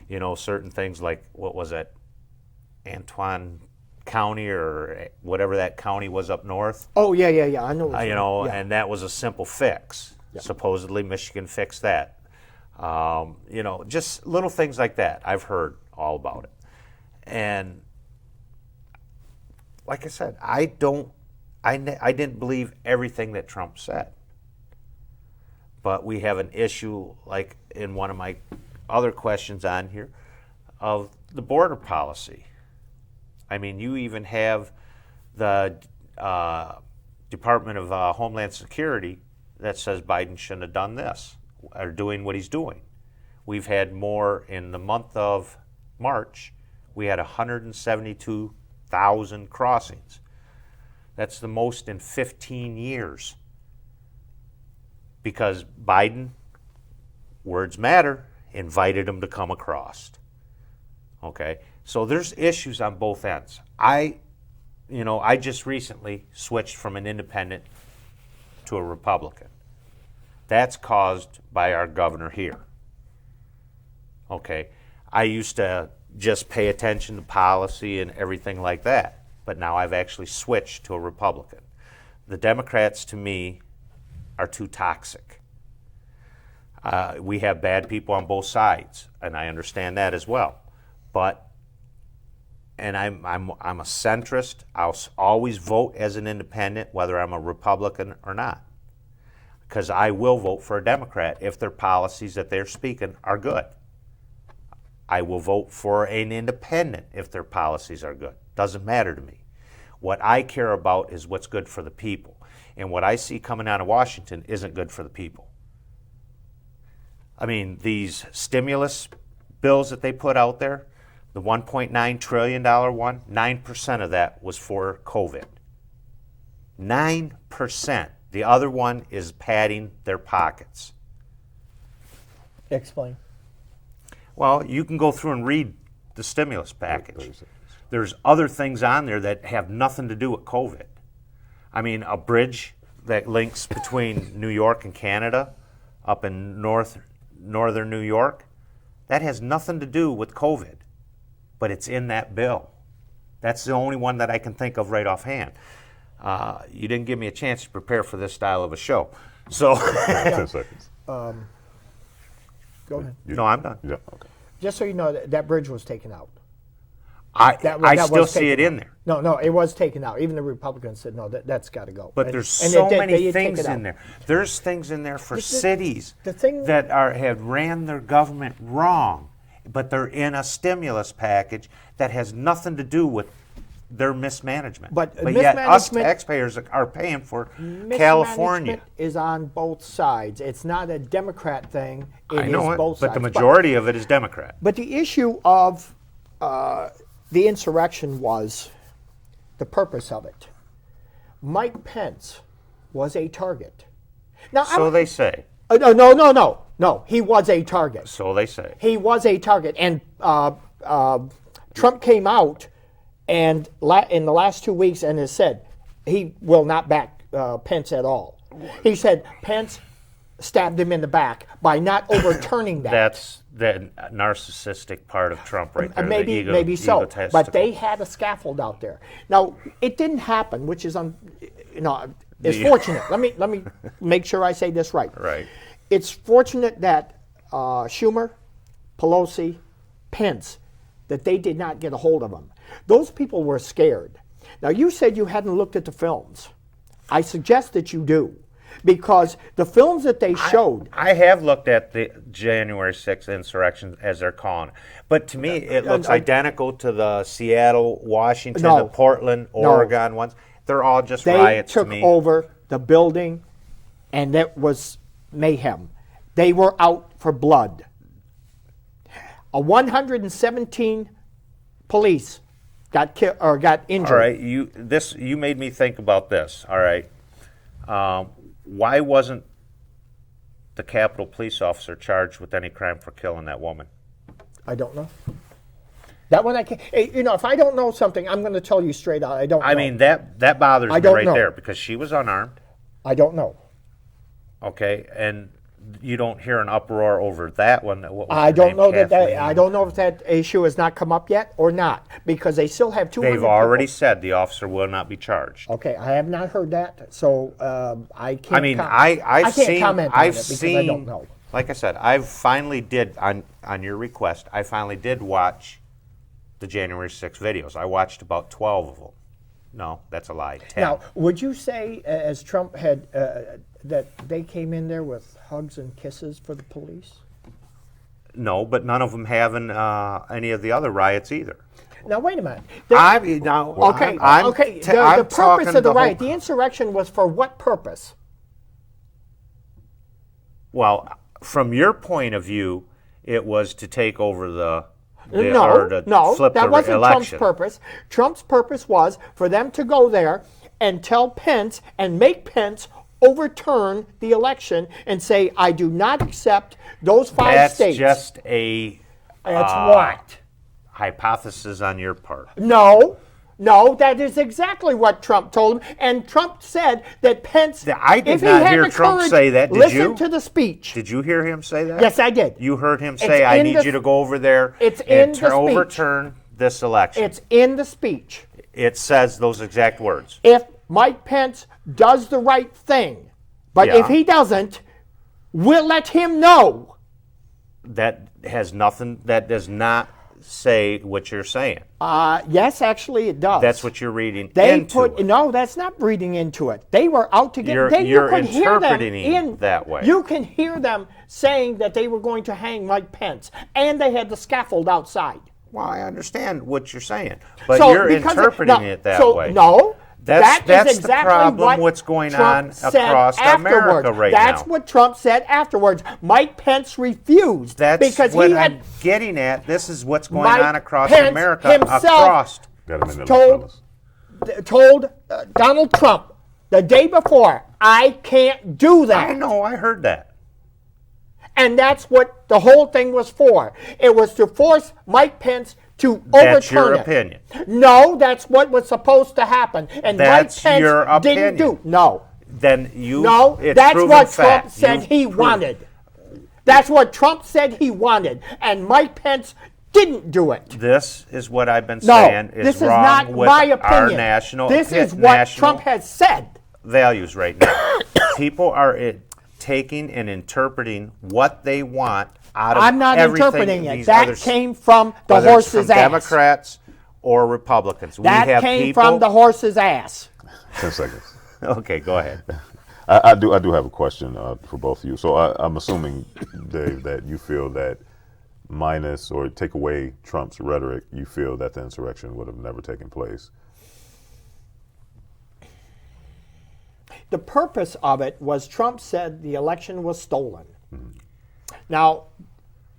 S2: you know, certain things like, what was it, Antoine County or whatever that county was up north.
S1: Oh, yeah. I know.
S2: You know,
S1: yeah.
S2: And that was a simple fix. Yeah. Supposedly Michigan fixed that. You know, just little things like that. I've heard all about it. And like I said, I didn't believe everything that Trump said. But we have an issue, like in one of my other questions on here, of the border policy. I mean, you even have the Department of Homeland Security that says Biden shouldn't have done this, or doing what he's doing. We've had more in the month of March. We had 172,000 crossings. That's the most in 15 years. Because Biden, words matter, invited them to come across. Okay? So there's issues on both ends. I just recently switched from an independent to a Republican. That's caused by our governor here. Okay? I used to just pay attention to policy and everything like that. But now I've actually switched to a Republican. The Democrats, to me, are too toxic. We have bad people on both sides, and I understand that as well. But and I'm a centrist. I'll always vote as an independent, whether I'm a Republican or not, because I will vote for a Democrat if their policies that they're speaking are good. I will vote for an independent if their policies are good. Doesn't matter to me. What I care about is what's good for the people. And what I see coming out of Washington isn't good for the people. I mean, these stimulus bills that they put out there, the $1.9 trillion one, 9% of that was for COVID. 9%. The other one is padding their pockets.
S1: Explain.
S2: Well, you can go through and read the stimulus package. There's other things on there that have nothing to do with COVID. I mean, a bridge that links between New York and Canada up in northern New York, that has nothing to do with COVID, but it's in that bill. That's the only one that I can think of right offhand. You didn't give me a chance to prepare for this style of a show. So
S3: 10 seconds.
S1: Go ahead.
S2: No, I'm done.
S3: Yeah, okay.
S1: Just so you know, that bridge was taken out.
S2: I
S1: That
S2: still
S1: was
S2: see it
S1: taken
S2: in
S1: out.
S2: there.
S1: No, it was taken out. Even the Republicans said, no, that's got to go.
S2: But
S1: And-
S2: there's
S1: and
S2: so
S1: they
S2: many
S1: did take
S2: things
S1: it out.
S2: in there. There's things in there for cities
S1: the thing-
S2: that have ran their government wrong, but they're in a stimulus package that has nothing to do with their mismanagement.
S1: But
S2: yet us
S1: mismanagement-
S2: taxpayers are paying for California.
S1: Mismanagement is on both sides. It's not a Democrat thing.
S2: I know
S1: is
S2: it,
S1: both
S2: but
S1: sides.
S2: the majority of it is Democrat.
S1: But the issue of the insurrection was the purpose of it. Mike Pence was a target. Now,
S2: So they say.
S1: no. He was a target.
S2: So they say.
S1: He was a target, and Trump came out and in the last 2 weeks and has said he will not back Pence at all. He said Pence stabbed him in the back by not overturning that.
S2: That's the narcissistic part of Trump right there.
S1: Maybe
S2: the
S1: so,
S2: egotistical.
S1: but they had a scaffold out there. Now it didn't happen, which is it's fortunate. Let me make sure I say this right.
S2: Right.
S1: It's fortunate that Schumer, Pelosi, Pence, that they did not get a hold of him. Those people were scared. Now you said you hadn't looked at the films. I suggest that you do. Because the films that they showed...
S2: I have looked at the January 6th insurrection, as they're calling it. But to me, it looks identical to the Seattle, Washington, the Portland, Oregon ones. They're all just riots to me.
S1: They took over the building, and that was mayhem. They were out for blood. 117 police got killed or got injured.
S2: All right, you made me think about this. All right. Why wasn't the Capitol police officer charged with any crime for killing that woman?
S1: I don't know. That one I can't. If I don't know something, I'm going to tell you straight out. I don't know.
S2: I mean, that bothers me right there because she was unarmed.
S1: I don't know.
S2: Okay, and you don't hear an uproar over that one. What was
S1: I
S2: her
S1: don't
S2: name?
S1: know that.
S2: Kathleen?
S1: I don't know if that issue has not come up yet or not because they still have 200
S2: They've already
S1: people.
S2: said the officer will not be charged.
S1: Okay, I have not heard that, so I can't.
S2: I mean,
S1: I
S2: I've
S1: can't
S2: seen,
S1: comment on
S2: I've
S1: it because
S2: seen,
S1: I don't know.
S2: Like I said, I finally did on your request. I finally did watch the January 6th videos. I watched about 12 of them. No, that's a lie. 10.
S1: Now, would you say, as Trump had, that they came in there with hugs and kisses for the police?
S2: No, but none of them having any of the other riots either.
S1: Now, wait a minute.
S2: Okay,
S1: The purpose of the riot, the insurrection was for what purpose?
S2: Well, from your point of view, it was to take over the
S1: No,
S2: flip
S1: that
S2: the
S1: wasn't Trump's
S2: election.
S1: purpose. Trump's purpose was for them to go there and tell Pence and make Pence overturn the election and say, I do not accept those 5 states.
S2: That's just a
S1: That's what?
S2: hypothesis on your part.
S1: No, that is exactly what Trump told him. And Trump said that Pence,
S2: I did
S1: if he
S2: not
S1: had
S2: hear
S1: the
S2: Trump
S1: courage,
S2: say that. Did
S1: listen
S2: you?
S1: to the speech.
S2: Did you hear him say that?
S1: Yes, I did.
S2: You heard him say, I
S1: in
S2: need
S1: the-
S2: you to go over there
S1: It's in
S2: and
S1: the speech.
S2: overturn this election.
S1: It's in the speech.
S2: It says those exact words.
S1: If Mike Pence does the right thing, but
S2: Yeah.
S1: if he doesn't, we'll let him know.
S2: That has nothing, that does not say what you're saying.
S1: Yes, actually, it does.
S2: That's what you're reading
S1: They
S2: into it.
S1: No, that's not reading into it. They were out to get.
S2: You're
S1: could hear them
S2: interpreting it that way.
S1: You can hear them saying that they were going to hang Mike Pence, and they had the scaffold outside.
S2: Well, I understand what you're saying, but
S1: So,
S2: you're
S1: because
S2: interpreting it that way.
S1: No.
S2: That's
S1: is
S2: the
S1: exactly
S2: problem what's going
S1: Trump
S2: on
S1: said
S2: across America right
S1: That's
S2: now.
S1: what Trump said afterwards. Mike Pence refused because
S2: what
S1: he had
S2: I'm getting at. This is what's going
S1: Mike
S2: on across
S1: Pence
S2: America.
S1: himself
S3: Got him in there,
S1: told
S3: fellas.
S1: told Donald Trump the day before, I can't do that.
S2: I know, I heard that.
S1: And that's what the whole thing was for. It was to force Mike Pence to
S2: That's
S1: overturn
S2: your
S1: it.
S2: opinion.
S1: No, that's what was supposed to happen. And
S2: That's
S1: Mike Pence
S2: your
S1: didn't
S2: opinion.
S1: do. No.
S2: Then you.
S1: No,
S2: it's
S1: that's
S2: proven
S1: what
S2: fact.
S1: Trump said
S2: You've
S1: he
S2: proved-
S1: wanted. That's what Trump said he wanted. And Mike Pence didn't do it.
S2: This is what I've been
S1: No,
S2: saying is
S1: this is
S2: wrong
S1: not
S2: with
S1: my
S2: our
S1: opinion.
S2: national
S1: This is what
S2: national
S1: Trump has said.
S2: values right now. People are taking and interpreting what they want out of
S1: I'm not
S2: everything
S1: interpreting it.
S2: these
S1: That
S2: others-
S1: came from the
S2: whether it's
S1: horse's
S2: from
S1: ass.
S2: Democrats or Republicans.
S1: That
S2: we have
S1: came
S2: people,
S1: from the horse's ass.
S3: 10 seconds.
S2: Okay, go ahead.
S3: I do have a question for both of you. So I'm assuming, Dave, that you feel that minus or take away Trump's rhetoric, you feel that the insurrection would have never taken place.
S1: The purpose of it was Trump said the election was stolen. Now,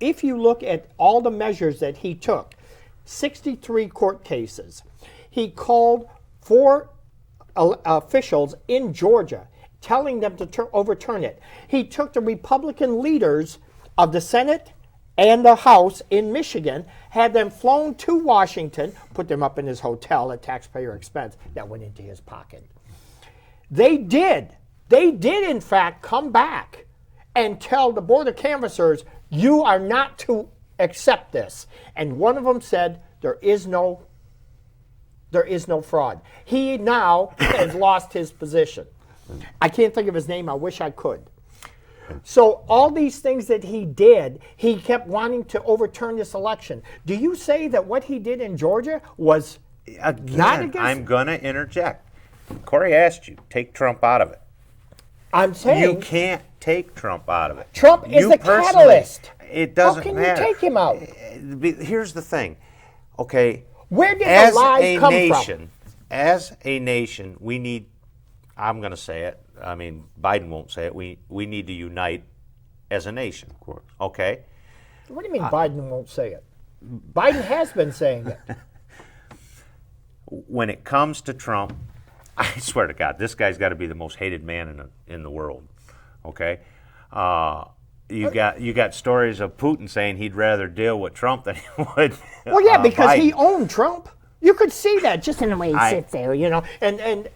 S1: if you look at all the measures that he took, 63 court cases, he called 4 officials in Georgia telling them to overturn it. He took the Republican leaders of the Senate and the House in Michigan, had them flown to Washington, put them up in his hotel at taxpayer expense. That went into his pocket. They did in fact come back and tell the Board of Canvassers, you are not to accept this. And one of them said, there is no fraud. He now has lost his position. I can't think of his name. I wish I could. So all these things that he did, he kept wanting to overturn this election. Do you say that what he did in Georgia was not against?
S2: I'm going to interject. Corey asked you, take Trump out of it.
S1: I'm saying
S2: You can't take Trump out of it.
S1: Trump is
S2: You
S1: the
S2: personally-
S1: catalyst.
S2: It doesn't
S1: How can
S2: matter.
S1: you take him out?
S2: Here's the thing, okay?
S1: Where did
S2: as
S1: the lies
S2: a
S1: come
S2: nation,
S1: from?
S2: As a nation, we need. I'm going to say it. I mean, Biden won't say it. We need to unite as a nation. Of
S3: course.
S2: Okay.
S1: What do you mean Biden won't say it? Biden has been saying it.
S2: When it comes to Trump, I swear to God, this guy's got to be the most hated man in the world. Okay. You got stories of Putin saying he'd rather deal with Trump than he would.
S1: Well, yeah, because
S2: Biden.
S1: he owned Trump. You could see that just in the way he sits there, and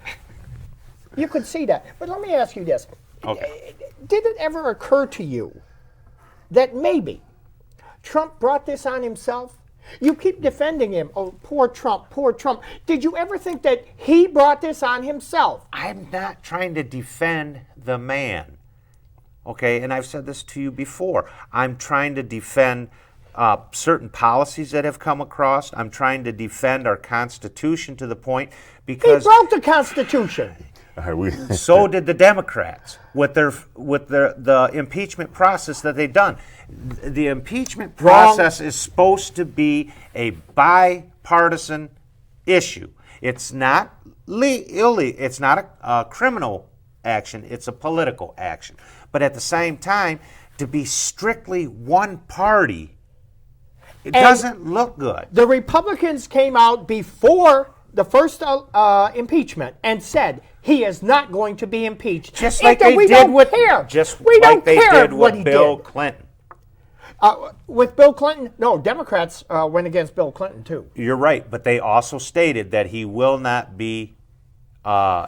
S1: you could see that. But let me ask you this.
S2: Okay.
S1: Did it ever occur to you that maybe Trump brought this on himself? You keep defending him. Oh, poor Trump, poor Trump. Did you ever think that he brought this on himself?
S2: I'm not trying to defend the man. Okay, and I've said this to you before. I'm trying to defend certain policies that have come across. I'm trying to defend our Constitution to the point
S1: He
S2: because
S1: broke the Constitution.
S3: All right,
S2: so did the Democrats with the impeachment process that they've done. The impeachment process is supposed to be a bipartisan issue. It's not it's not a criminal action. It's a political action. But at the same time, to be strictly one party, it doesn't look good.
S1: The Republicans came out before the first impeachment and said he is not going to be impeached.
S2: Just like
S1: we
S2: they did
S1: don't
S2: with
S1: care.
S2: just
S1: we
S2: like
S1: don't
S2: they
S1: care
S2: did
S1: what
S2: with
S1: he
S2: Bill
S1: did.
S2: Clinton.
S1: With Bill Clinton, no, Democrats went against Bill Clinton too.
S2: You're right, but they also stated that he will not be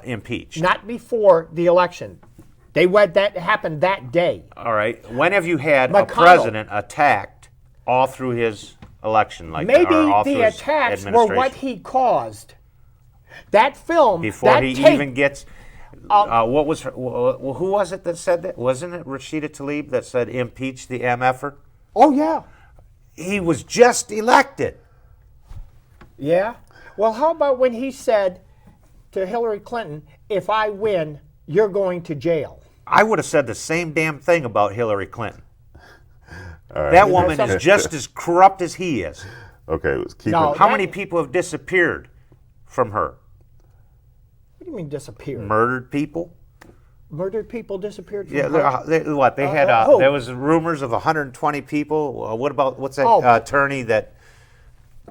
S2: impeached.
S1: Not before the election. That happened that day.
S2: All right. When have you had a
S1: McConnell.
S2: president attacked all through his election like that?
S1: Maybe
S2: or all through
S1: the
S2: his
S1: attacks were
S2: administration?
S1: what he caused. That film,
S2: Before
S1: that
S2: he
S1: tape,
S2: even gets. What was her, who was it that said that? Wasn't it Rashida Tlaib that said impeach the MFer?
S1: Oh yeah.
S2: He was just elected.
S1: Yeah. Well, how about when he said to Hillary Clinton, if I win, you're going to jail?
S2: I would have said the same damn thing about Hillary Clinton. That woman is just as corrupt as he is.
S3: Okay, let's keep
S1: No,
S3: it.
S2: How many people have disappeared from her?
S1: What do you mean disappeared?
S2: Murdered people?
S1: Murdered people disappeared from
S2: Yeah,
S1: her?
S2: they had
S1: who?
S2: there was rumors of 120 people. What's that attorney that?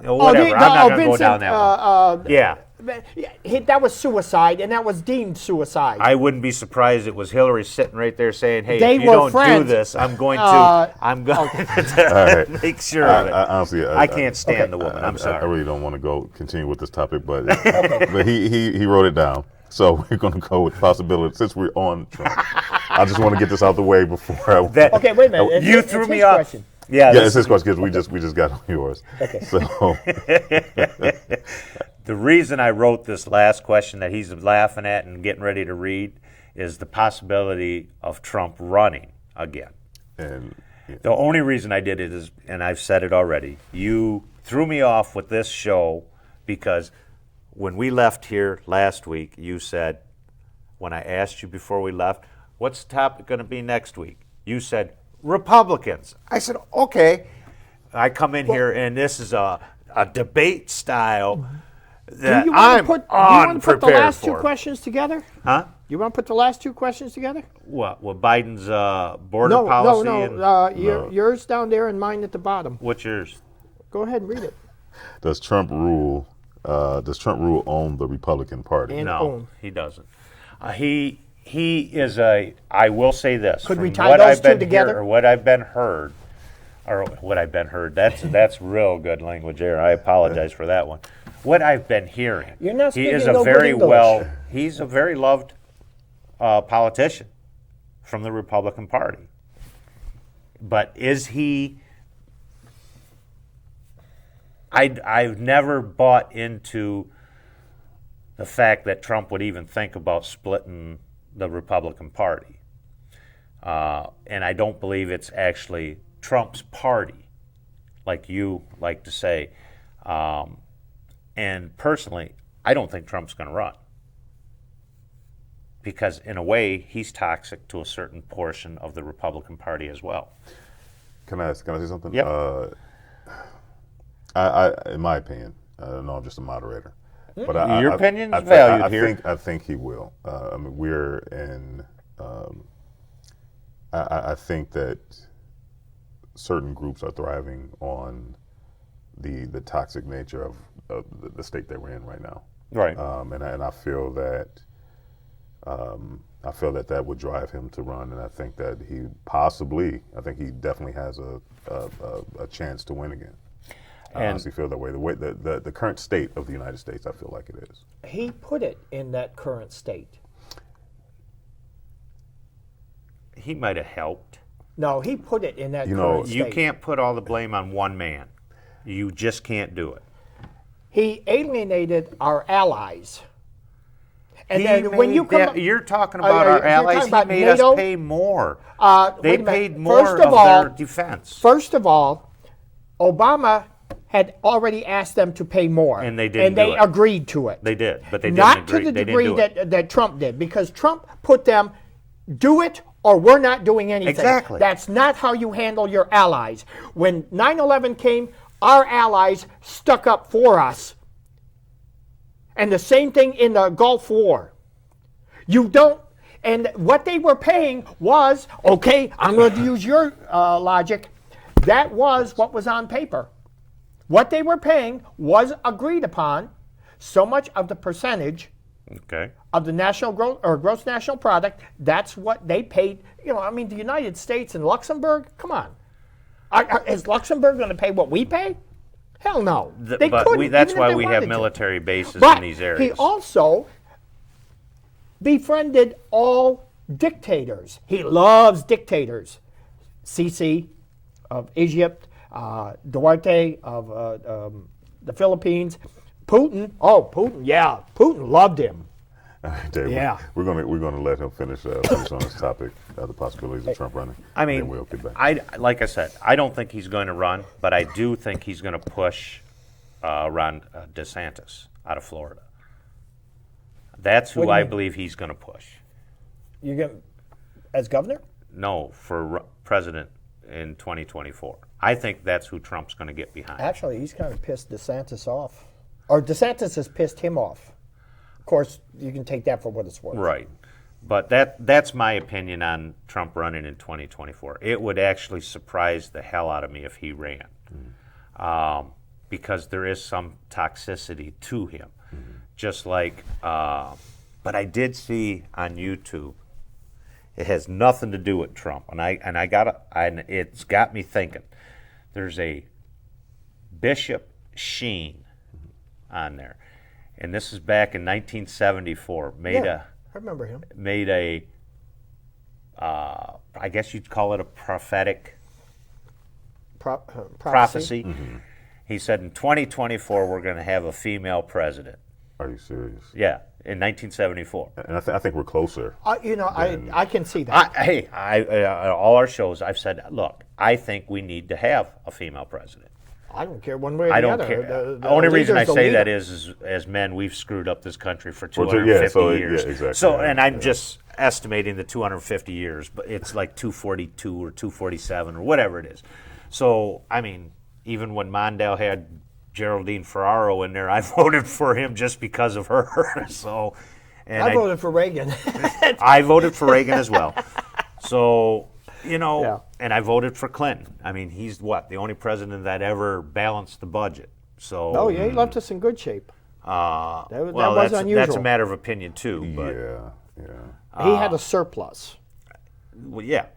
S1: Oh,
S2: Whatever. I'm not going to go
S1: Vincent,
S2: down that one. Yeah.
S1: That was suicide, and that was deemed suicide.
S2: I wouldn't be surprised it was Hillary sitting right there saying, "Hey,
S1: They
S2: if you
S1: were
S2: don't
S1: friends.
S2: do this, I'm going to make sure of it."
S3: Honestly,
S2: I can't stand the woman. I'm sorry.
S3: I really don't want to continue with this topic, but but he wrote it down. So we're going to go with possibility since we're on Trump. I just want to get this out the way before I.
S1: Okay, wait a minute.
S2: You threw me off.
S1: Question.
S2: Yeah,
S3: it's his question because we just got on yours.
S1: Okay.
S3: So
S2: the reason I wrote this last question that he's laughing at and getting ready to read is the possibility of Trump running again.
S3: and
S2: The only reason I did it is, and I've said it already, you threw me off with this show because when we left here last week, you said, when I asked you before we left, what's the topic going to be next week? You said, Republicans. I said, okay. I come in here and this is a debate style that I'm
S1: Do you want to put the
S2: unprepared
S1: last two
S2: for.
S1: questions together?
S2: Huh?
S1: You want to put the last two questions together?
S2: What? With Biden's border policy? And
S1: Yours down there and mine at the bottom.
S2: what's yours?
S1: Go ahead and read it.
S3: does Trump rule? Does Trump rule on the Republican Party?
S1: And
S2: No,
S1: own.
S2: he doesn't. He is a. I will say this.
S1: Could we
S2: from
S1: tie
S2: what
S1: those
S2: I've
S1: two
S2: been
S1: together?
S2: Or what I've been heard, or what I've been heard. That's real good language there. I apologize for that one. What I've been hearing.
S1: You're not
S2: he is
S1: speaking
S2: a
S1: no good
S2: very
S1: English.
S2: well. He's a very loved politician from the Republican Party. But is he? I've never bought into the fact that Trump would even think about splitting the Republican Party. And I don't believe it's actually Trump's party, like you like to say. And personally, I don't think Trump's going to run. Because in a way, he's toxic to a certain portion of the Republican Party as well.
S3: Can I say something?
S2: Yep.
S3: I in my opinion, I know I'm just a moderator, but
S2: Your opinion's valued here.
S3: I think he will. I mean, we're in. I think that certain groups are thriving on the toxic nature of the state that we're in right now.
S2: Right.
S3: And I feel that. I feel that would drive him to run, and I think that he definitely has a chance to win again. I honestly feel that way. The current state of the United States, I feel like it is.
S1: He put it in that current state.
S2: He might have helped.
S1: No, he put it in that
S3: You know,
S1: current state.
S2: You can't put all the blame on one man. You just can't do it.
S1: He alienated our allies. And
S2: He
S1: then when
S2: made
S1: you come
S2: that-
S1: up,
S2: you're talking about our
S1: you're
S2: allies.
S1: talking
S2: He
S1: about
S2: made
S1: NATO?
S2: us pay more.
S1: wait
S2: They
S1: a minute.
S2: paid more
S1: First
S2: of
S1: all,
S2: their defense.
S1: First of all, Obama had already asked them to pay more,
S2: And they didn't
S1: and they
S2: do it.
S1: agreed to it.
S2: They did, but they didn't
S1: Not
S2: agree.
S1: to the
S2: They didn't
S1: degree
S2: do it.
S1: that Trump did, because Trump put them, do it or we're not doing anything.
S2: Exactly.
S1: That's not how you handle your allies. When 9/11 came, our allies stuck up for us. And the same thing in the Gulf War. You don't, and what they were paying was, okay, I'm going to use your logic, that was what was on paper. What they were paying was agreed upon, so much of the percentage
S2: Okay.
S1: of the national growth or gross national product, that's what they paid. You know, I mean, the United States and Luxembourg, come on. Is Luxembourg going to pay what we pay? Hell no. They couldn't,
S2: That's
S1: even if
S2: why
S1: they
S2: we have
S1: wanted to.
S2: military bases
S1: But
S2: in these areas.
S1: he also befriended all dictators. He loves dictators. Sisi of Egypt, Duarte of the Philippines, Putin. Oh, Putin, yeah. Putin loved him.
S3: Dave,
S1: Yeah.
S3: we're gonna let him finish on this topic, the possibilities of Trump running.
S2: I
S3: and
S2: mean,
S3: then we'll get back.
S2: like I said, I don't think he's going to run, but I do think he's going to push Ron DeSantis out of Florida. That's
S1: What
S2: who
S1: do you
S2: I
S1: mean?
S2: believe he's going to push.
S1: You get as governor?
S2: No, for president in 2024. I think that's who Trump's going to get behind.
S1: Actually, he's kind of pissed DeSantis off, or DeSantis has pissed him off. Of course, you can take that for what it's worth.
S2: Right. But that's my opinion on Trump running in 2024. It would actually surprise the hell out of me if he ran, because there is some toxicity to him. Just like, but I did see on YouTube, it has nothing to do with Trump, and it's got me thinking. There's a Bishop Sheen on there, and this is back in 1974.
S1: I remember him.
S2: Made a, I guess you'd call it a prophetic prophecy. He said in 2024 we're going to have a female president.
S3: Are you serious?
S2: Yeah, in 1974.
S3: And I think we're closer.
S1: I can see that.
S2: All our shows, I've said, look, I think we need to have a female president.
S1: I don't care one way or the
S2: I
S1: other.
S2: don't care.
S1: The
S2: only reason I
S1: leader's the
S2: say
S1: leader.
S2: that is, as men, we've screwed up this country for
S3: Well,
S2: 250 years.
S3: Yeah, exactly.
S2: So, and I'm just estimating the 250 years, but it's like 242 or 247 or whatever it is. So, I mean, even when Mondale had Geraldine Ferraro in there, I voted for him just because of her. So, and
S1: I voted for Reagan.
S2: I voted for Reagan as well. So,
S1: Yeah.
S2: and I voted for Clinton. I mean, he's the only president that ever balanced the budget. So,
S1: Oh, yeah, he left us in good shape.
S2: well,
S1: that was unusual.
S2: That's a matter of opinion too. But
S3: Yeah.
S1: He had a surplus.
S2: well, yeah,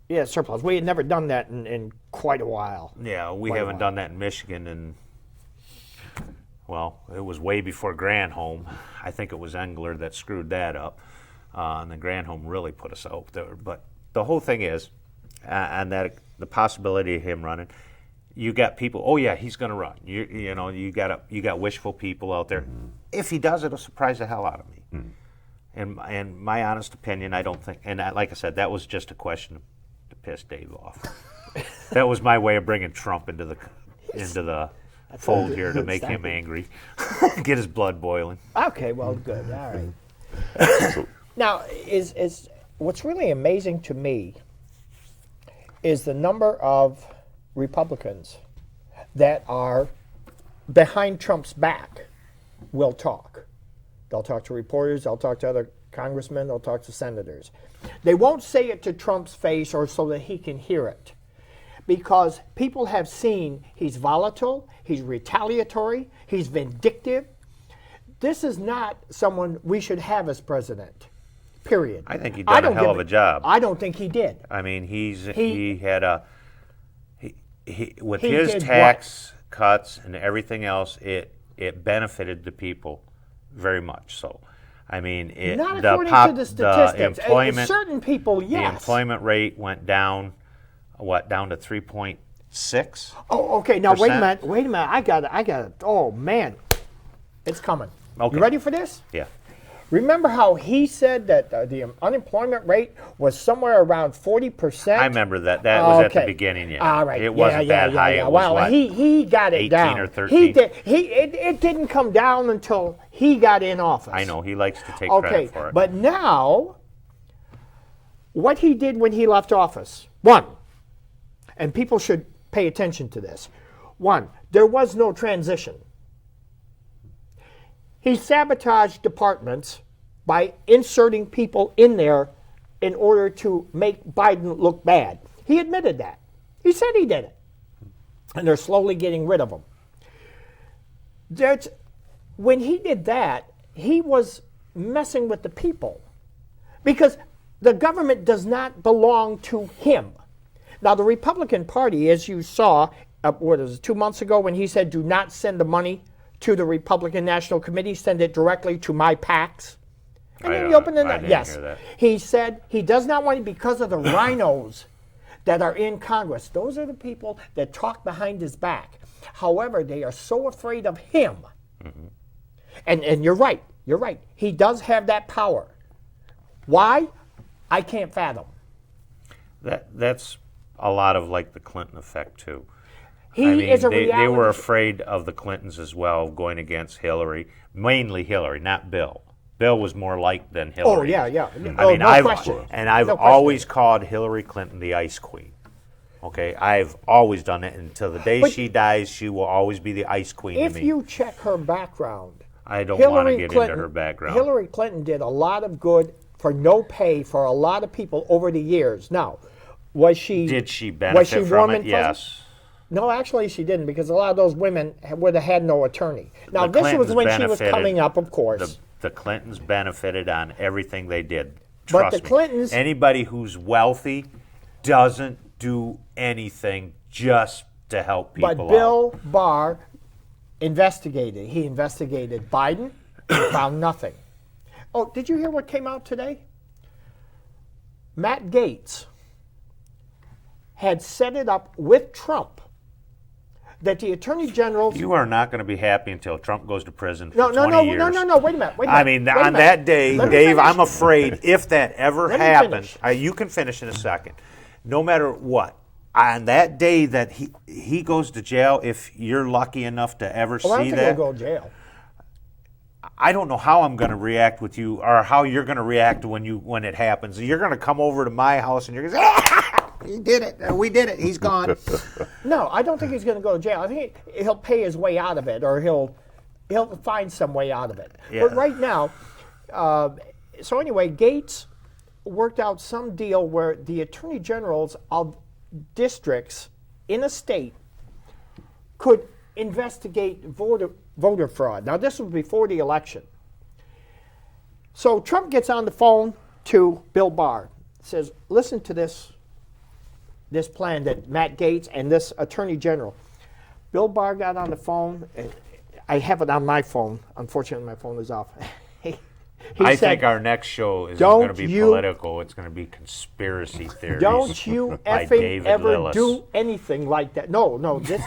S1: Yeah, surplus. We had never done that in quite a while.
S2: yeah, we
S1: Quite a
S2: haven't
S1: while.
S2: done that in Michigan, and well, it was way before Granholm. I think it was Engler that screwed that up, and then Granholm really put us out there. But the whole thing is, and that the possibility of him running, you got people. Oh yeah, he's going to run. You got wishful people out there. If he does, it'll surprise the hell out of me. And my honest opinion, I don't think. And like I said, that was just a question to piss Dave off. That was my way of bringing Trump into the fold here to make him angry, get his blood boiling.
S1: Okay, well, good. All right. Now, is what's really amazing to me is the number of Republicans that are behind Trump's back will talk. They'll talk to reporters, they'll talk to other congressmen, they'll talk to senators. They won't say it to Trump's face or so that he can hear it, because people have seen he's volatile, he's retaliatory, he's vindictive. This is not someone we should have as president, period.
S2: I think he done a hell of a job.
S1: I don't think he did.
S2: I mean, he
S1: He
S2: with
S1: He
S2: his
S1: did
S2: tax cuts and everything else, it benefited the people very much. So, I mean,
S1: Not according to the statistics. Certain people,
S2: the
S1: yes.
S2: employment rate went down, down to 3.6.
S1: Oh, okay. Now wait a
S2: percent?
S1: minute. Wait a minute. I got it. Oh man, it's coming.
S2: Okay.
S1: You ready for this?
S2: Yeah.
S1: Remember how he said that the unemployment rate was somewhere around 40%?
S2: I remember that. That was at the
S1: Okay.
S2: beginning. Yeah.
S1: All right.
S2: It wasn't that high. It was
S1: Well,
S2: what,
S1: he got it
S2: 18
S1: down.
S2: or 13?
S1: He did. It didn't come down until he got in office.
S2: I know he likes to take
S1: Okay,
S2: credit for it.
S1: but now, what he did when he left office, one, and people should pay attention to this. One, there was no transition. He sabotaged departments by inserting people in there in order to make Biden look bad. He admitted that. He said he did it. And they're slowly getting rid of them. When he did that, he was messing with the people, because the government does not belong to him. Now, the Republican Party, as you saw, 2 months ago when he said, do not send the money to the Republican National Committee, send it directly to my PACs. And then he opened it
S2: I
S1: up.
S2: didn't
S1: Yes.
S2: hear that.
S1: He said he does not want it because of the rhinos that are in Congress. Those are the people that talk behind his back. However, they are so afraid of him. And you're right. You're right. He does have that power. Why? I can't fathom.
S2: That's a lot of like the Clinton effect too.
S1: He
S2: I mean,
S1: is a
S2: they
S1: reality.
S2: were afraid of the Clintons as well, going against Hillary, mainly Hillary, not Bill. Bill was more liked than Hillary.
S1: Oh, yeah, yeah.
S2: I mean,
S1: no question.
S2: I've
S1: No question.
S2: always called Hillary Clinton the Ice Queen. Okay, I've always done it until the day
S1: But
S2: she dies. She will always be the Ice Queen
S1: If
S2: to me.
S1: you check her background,
S2: I don't want to get
S1: Clinton,
S2: into her background.
S1: Hillary Clinton did a lot of good for no pay for a lot of people over the years. Now, was she?
S2: Did she benefit from
S1: warm
S2: it?
S1: and fuzzy?
S2: Yes.
S1: No, actually, she didn't, because a lot of those women would have had no attorney. Now,
S2: The
S1: this was
S2: Clintons
S1: when she was
S2: benefited.
S1: coming up, of course.
S2: The Clintons benefited on everything they did.
S1: But
S2: Trust
S1: the
S2: me.
S1: Clintons-
S2: Anybody who's wealthy doesn't do anything just to help people
S1: But
S2: out.
S1: Bill Barr investigated. He investigated Biden and found nothing. Oh, did you hear what came out today? Matt Gaetz had set it up with Trump that the Attorney General's...
S2: You are not going to be happy until Trump goes to prison for
S1: No,
S2: 20 years.
S1: no, wait a minute.
S2: I mean, on that day,
S1: Let me
S2: Dave,
S1: finish.
S2: I'm afraid if that ever
S1: Let me
S2: happened,
S1: finish.
S2: you can finish in a second, no matter what, on that day that he goes to jail, if you're lucky enough to ever
S1: Well, I don't
S2: see
S1: think
S2: that,
S1: he'll go to jail.
S2: I don't know how I'm going to react with you, or how you're going to react when it happens. You're going to come over to my house and you're going to say, he did it. We did it. He's gone.
S1: No, I don't think he's going to go to jail. I think he'll pay his way out of it, or he'll find some way out of it.
S2: Yeah.
S1: But right now, so anyway, Gates worked out some deal where the attorney generals of districts in a state could investigate voter fraud. Now, this was before the election. So Trump gets on the phone to Bill Barr, says, listen to this plan that Matt Gaetz and this attorney general. Bill Barr got on the phone. And I have it on my phone. Unfortunately, my phone is off.
S2: I
S1: said,
S2: think our next show is going to be
S1: you-
S2: political. It's going to be conspiracy theories.
S1: Don't you
S2: by
S1: effing
S2: David
S1: ever
S2: Lillis.
S1: do anything like that. No. This,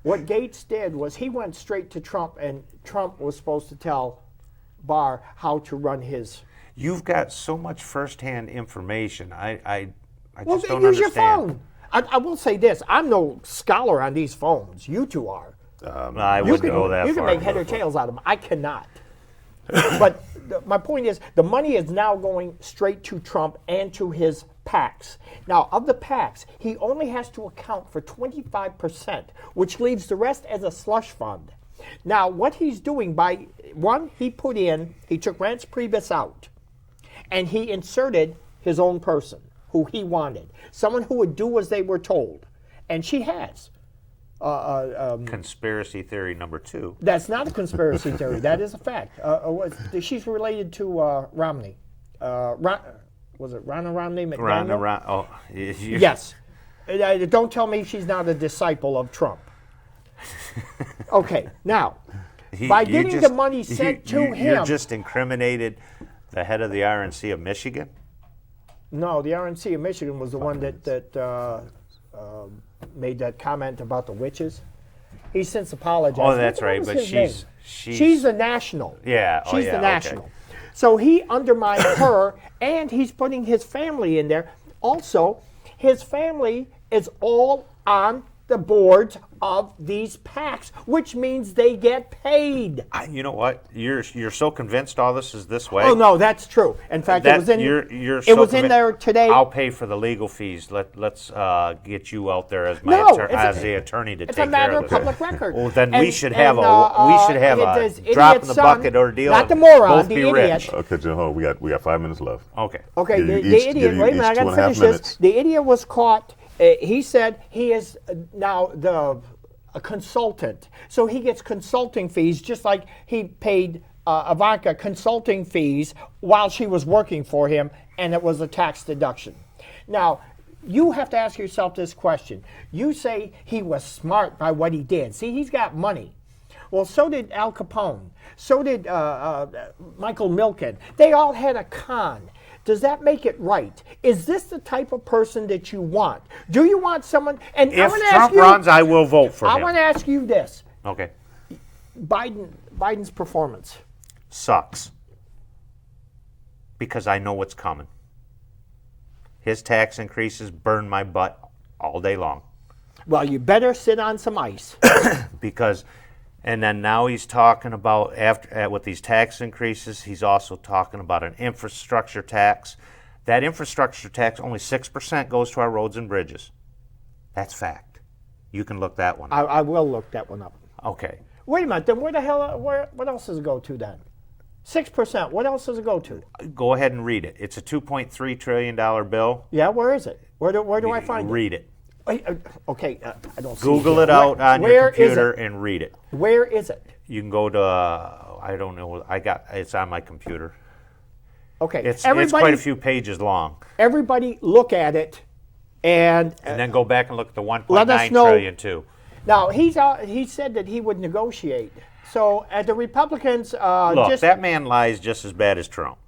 S1: what Gates did was he went straight to Trump, and Trump was supposed to tell Barr how to run his...
S2: You've got so much firsthand information. I
S1: Well,
S2: just don't
S1: use your
S2: understand.
S1: phone. I will say this. I'm no scholar on these phones. You two are.
S2: I
S1: You
S2: wouldn't
S1: can,
S2: go that
S1: you
S2: far.
S1: can make head or tails out of them. I cannot. But my point is, the money is now going straight to Trump and to his PACs. Now, of the PACs, he only has to account for 25%, which leaves the rest as a slush fund. Now, what he's doing he took Rance Priebus out, and he inserted his own person, who he wanted, someone who would do as they were told, and she has.
S2: Conspiracy theory number 2.
S1: That's not a conspiracy theory. That is a fact. She's related to Romney. Was it Ronna Romney McDaniel? Yes. Don't tell me she's not a disciple of Trump. Okay, now, by getting the money sent to him...
S2: You just incriminated the head of the RNC of Michigan?
S1: No, the RNC of Michigan was the one that made that comment about the witches. He's since apologized.
S2: Oh, that's
S1: What
S2: right,
S1: was
S2: but
S1: his name?
S2: she's
S1: the national.
S2: Yeah,
S1: She's
S2: yeah,
S1: the
S2: okay.
S1: national. So he undermined her, and he's putting his family in there. Also, his family is all on the boards of these PACs, which means they get paid.
S2: You know what? You're so convinced all this is this way.
S1: Oh no, that's true. In fact, it was in. It was in there today.
S2: I'll pay for the legal fees. Let's get you out there as the attorney to take care of this.
S1: It's a matter of public record.
S2: Well, then we should have
S1: and,
S2: a drop in the bucket ordeal.
S1: Not the
S2: and
S1: moron,
S2: both
S1: the
S2: be
S1: idiot.
S2: rich.
S3: Okay, Jim, hold on. We got 5 minutes left.
S2: Okay.
S1: Okay,
S3: Give
S1: the
S3: you each-
S1: idiot.
S3: give you
S1: Wait a minute, I
S3: each
S1: got to
S3: 2.5
S1: finish
S3: minutes.
S1: this. The idiot was caught. He said he is now a consultant, so he gets consulting fees, just like he paid Ivanka consulting fees while she was working for him, and it was a tax deduction. Now, you have to ask yourself this question. You say he was smart by what he did. See, he's got money. Well, so did Al Capone. So did Michael Milken. They all had a con. Does that make it right? Is this the type of person that you want? Do you want someone? And
S2: If Trump runs, I will vote for him.
S1: I want to ask you this.
S2: Okay.
S1: Biden Biden's performance?
S2: Sucks. Because I know what's coming. His tax increases burn my butt all day long.
S1: Well, you better sit on some ice.
S2: Because, and then now he's talking about, with these tax increases, he's also talking about an infrastructure tax. That infrastructure tax, only 6% goes to our roads and bridges. That's fact. You can look that one up.
S1: I will look that one up.
S2: Okay.
S1: Wait a minute, then what else does it go to then? 6%, what else does it go to?
S2: Go ahead and read it. It's a $2.3 trillion bill.
S1: Yeah, where is it? Where do I find it?
S2: Read it.
S1: Okay, I don't see
S2: Google
S1: it
S2: it out on your computer and read it.
S1: Where is it?
S2: You can go to, I don't know, it's on my computer.
S1: Okay,
S2: It's quite a few pages long.
S1: Everybody look at it and
S2: then go back and look at the
S1: let us
S2: 1.9
S1: know.
S2: trillion too.
S1: Now, he said that he would negotiate. So, the Republicans
S2: Look, that man lies just as bad as Trump.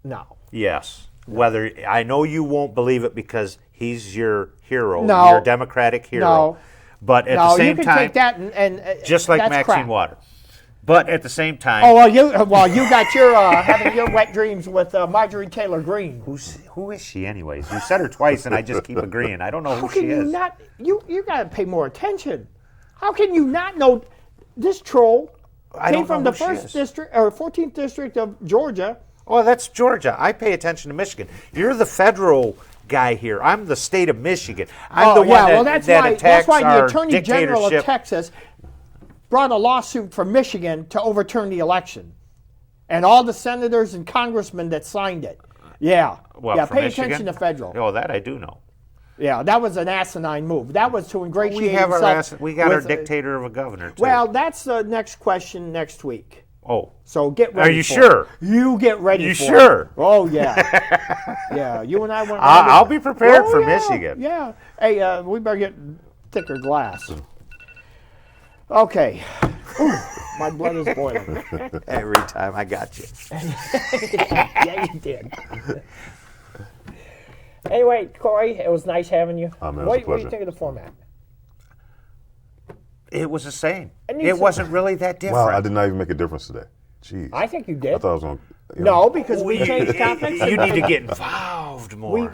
S1: No.
S2: Yes. Whether I know you won't believe it because he's your hero,
S1: No.
S2: your Democratic hero.
S1: No.
S2: But at the same
S1: you can
S2: time,
S1: take that and
S2: just like
S1: that's
S2: Maxine
S1: crap.
S2: Waters. But at the same time,
S1: Oh, you got your having your wet dreams with Marjorie Taylor Greene.
S2: who is she anyways? You said her twice and I just keep agreeing. I don't know
S1: How
S2: who
S1: can
S2: she
S1: you
S2: is.
S1: not? You got to pay more attention. How can you not know this troll
S2: I
S1: came
S2: don't
S1: from
S2: know
S1: the
S2: who she
S1: first
S2: is.
S1: district or 14th district of Georgia?
S2: Well, that's Georgia. I pay attention to Michigan. You're the federal guy here. I'm the state of Michigan. I'm the one that
S1: that's why the
S2: our
S1: Attorney General of
S2: dictatorship.
S1: Texas brought a lawsuit from Michigan to overturn the election, and all the senators and congressmen that signed it. Yeah,
S2: What,
S1: yeah.
S2: from
S1: Pay
S2: Michigan?
S1: attention to federal.
S2: Oh, that I do know.
S1: Yeah, that was an asinine move. That was to ingratiate
S2: We have
S1: himself
S2: we got our
S1: with,
S2: dictator of a governor too.
S1: Well, that's the next question next week.
S2: oh,
S1: So get ready.
S2: Are you
S1: for
S2: sure?
S1: It. You get ready.
S2: You
S1: for
S2: sure?
S1: It. Oh yeah, yeah. You and I went.
S2: I'll be prepared for
S1: yeah,
S2: Michigan.
S1: Yeah. Hey, we better get thicker glass. Okay. Ooh, my blood is boiling.
S2: Every time I got you.
S1: Yeah, you did. Anyway, Corey, it was nice having you.
S3: man, it was a
S1: What do you
S3: pleasure.
S1: think of the format?
S2: It was the same.
S1: I need
S2: It
S1: some-
S2: wasn't really that different.
S3: Wow, I did not even make a difference today. Jeez.
S1: I think you did.
S3: I thought I was going to.
S1: No, because we changed topics.
S2: You need to get involved more.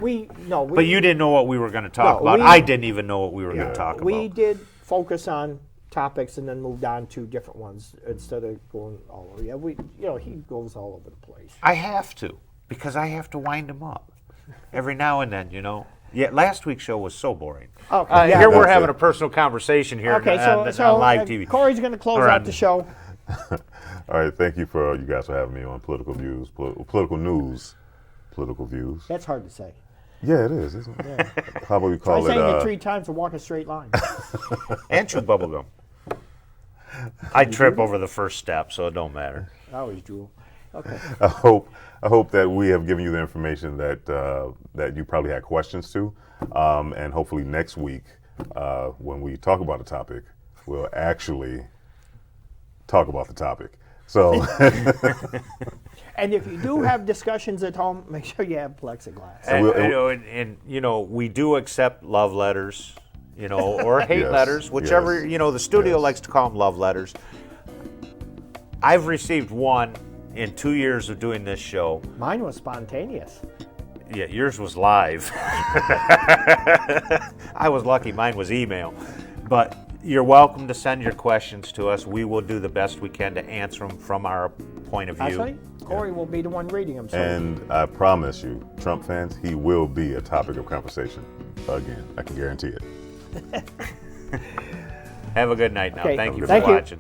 S1: No.
S2: But you didn't know what we were going to talk
S1: No,
S2: about.
S1: we-
S2: I didn't even know what we were going to talk
S1: We
S2: about.
S1: did focus on topics and then moved on to different ones instead of going all over. Yeah, he goes all over the place.
S2: I have to because I have to wind him up every now and then. Yeah, last week's show was so boring.
S1: Okay, yeah.
S2: Here we're
S3: That's
S2: having
S3: it.
S2: a personal conversation here
S1: Okay,
S2: on live TV.
S1: Corey's going to close
S2: Or
S1: out
S2: on-
S1: the show.
S3: All right, thank you for you guys for having me on Political Views, Political News, Political Views.
S1: That's hard to say.
S3: Yeah, it is, isn't it? How about we
S1: Try
S3: call
S1: saying it
S3: it?
S1: 3 times to walk a straight line.
S2: And chew bubblegum. I trip over the first step, so it don't matter.
S1: I always drool. Okay.
S3: I hope that we have given you the information that that you probably had questions to, and hopefully next week when we talk about a topic, we'll actually talk about the topic. So,
S1: And if you do have discussions at home, make sure you have plexiglass.
S2: And we do accept love letters, or hate
S3: Yes,
S2: letters, whichever,
S3: yes,
S2: the studio
S3: yes.
S2: likes to call them love letters. I've received one in 2 years of doing this show.
S1: Mine was spontaneous.
S2: Yeah, yours was live. I was lucky mine was email. But you're welcome to send your questions to us. We will do the best we can to answer them from our point of view.
S1: Actually, Corey will be the one reading them. So
S3: and I promise you, Trump fans, he will be a topic of conversation again. I can guarantee it.
S2: Have a good night now.
S1: Okay,
S2: Thank you for
S1: thank you.
S2: watching.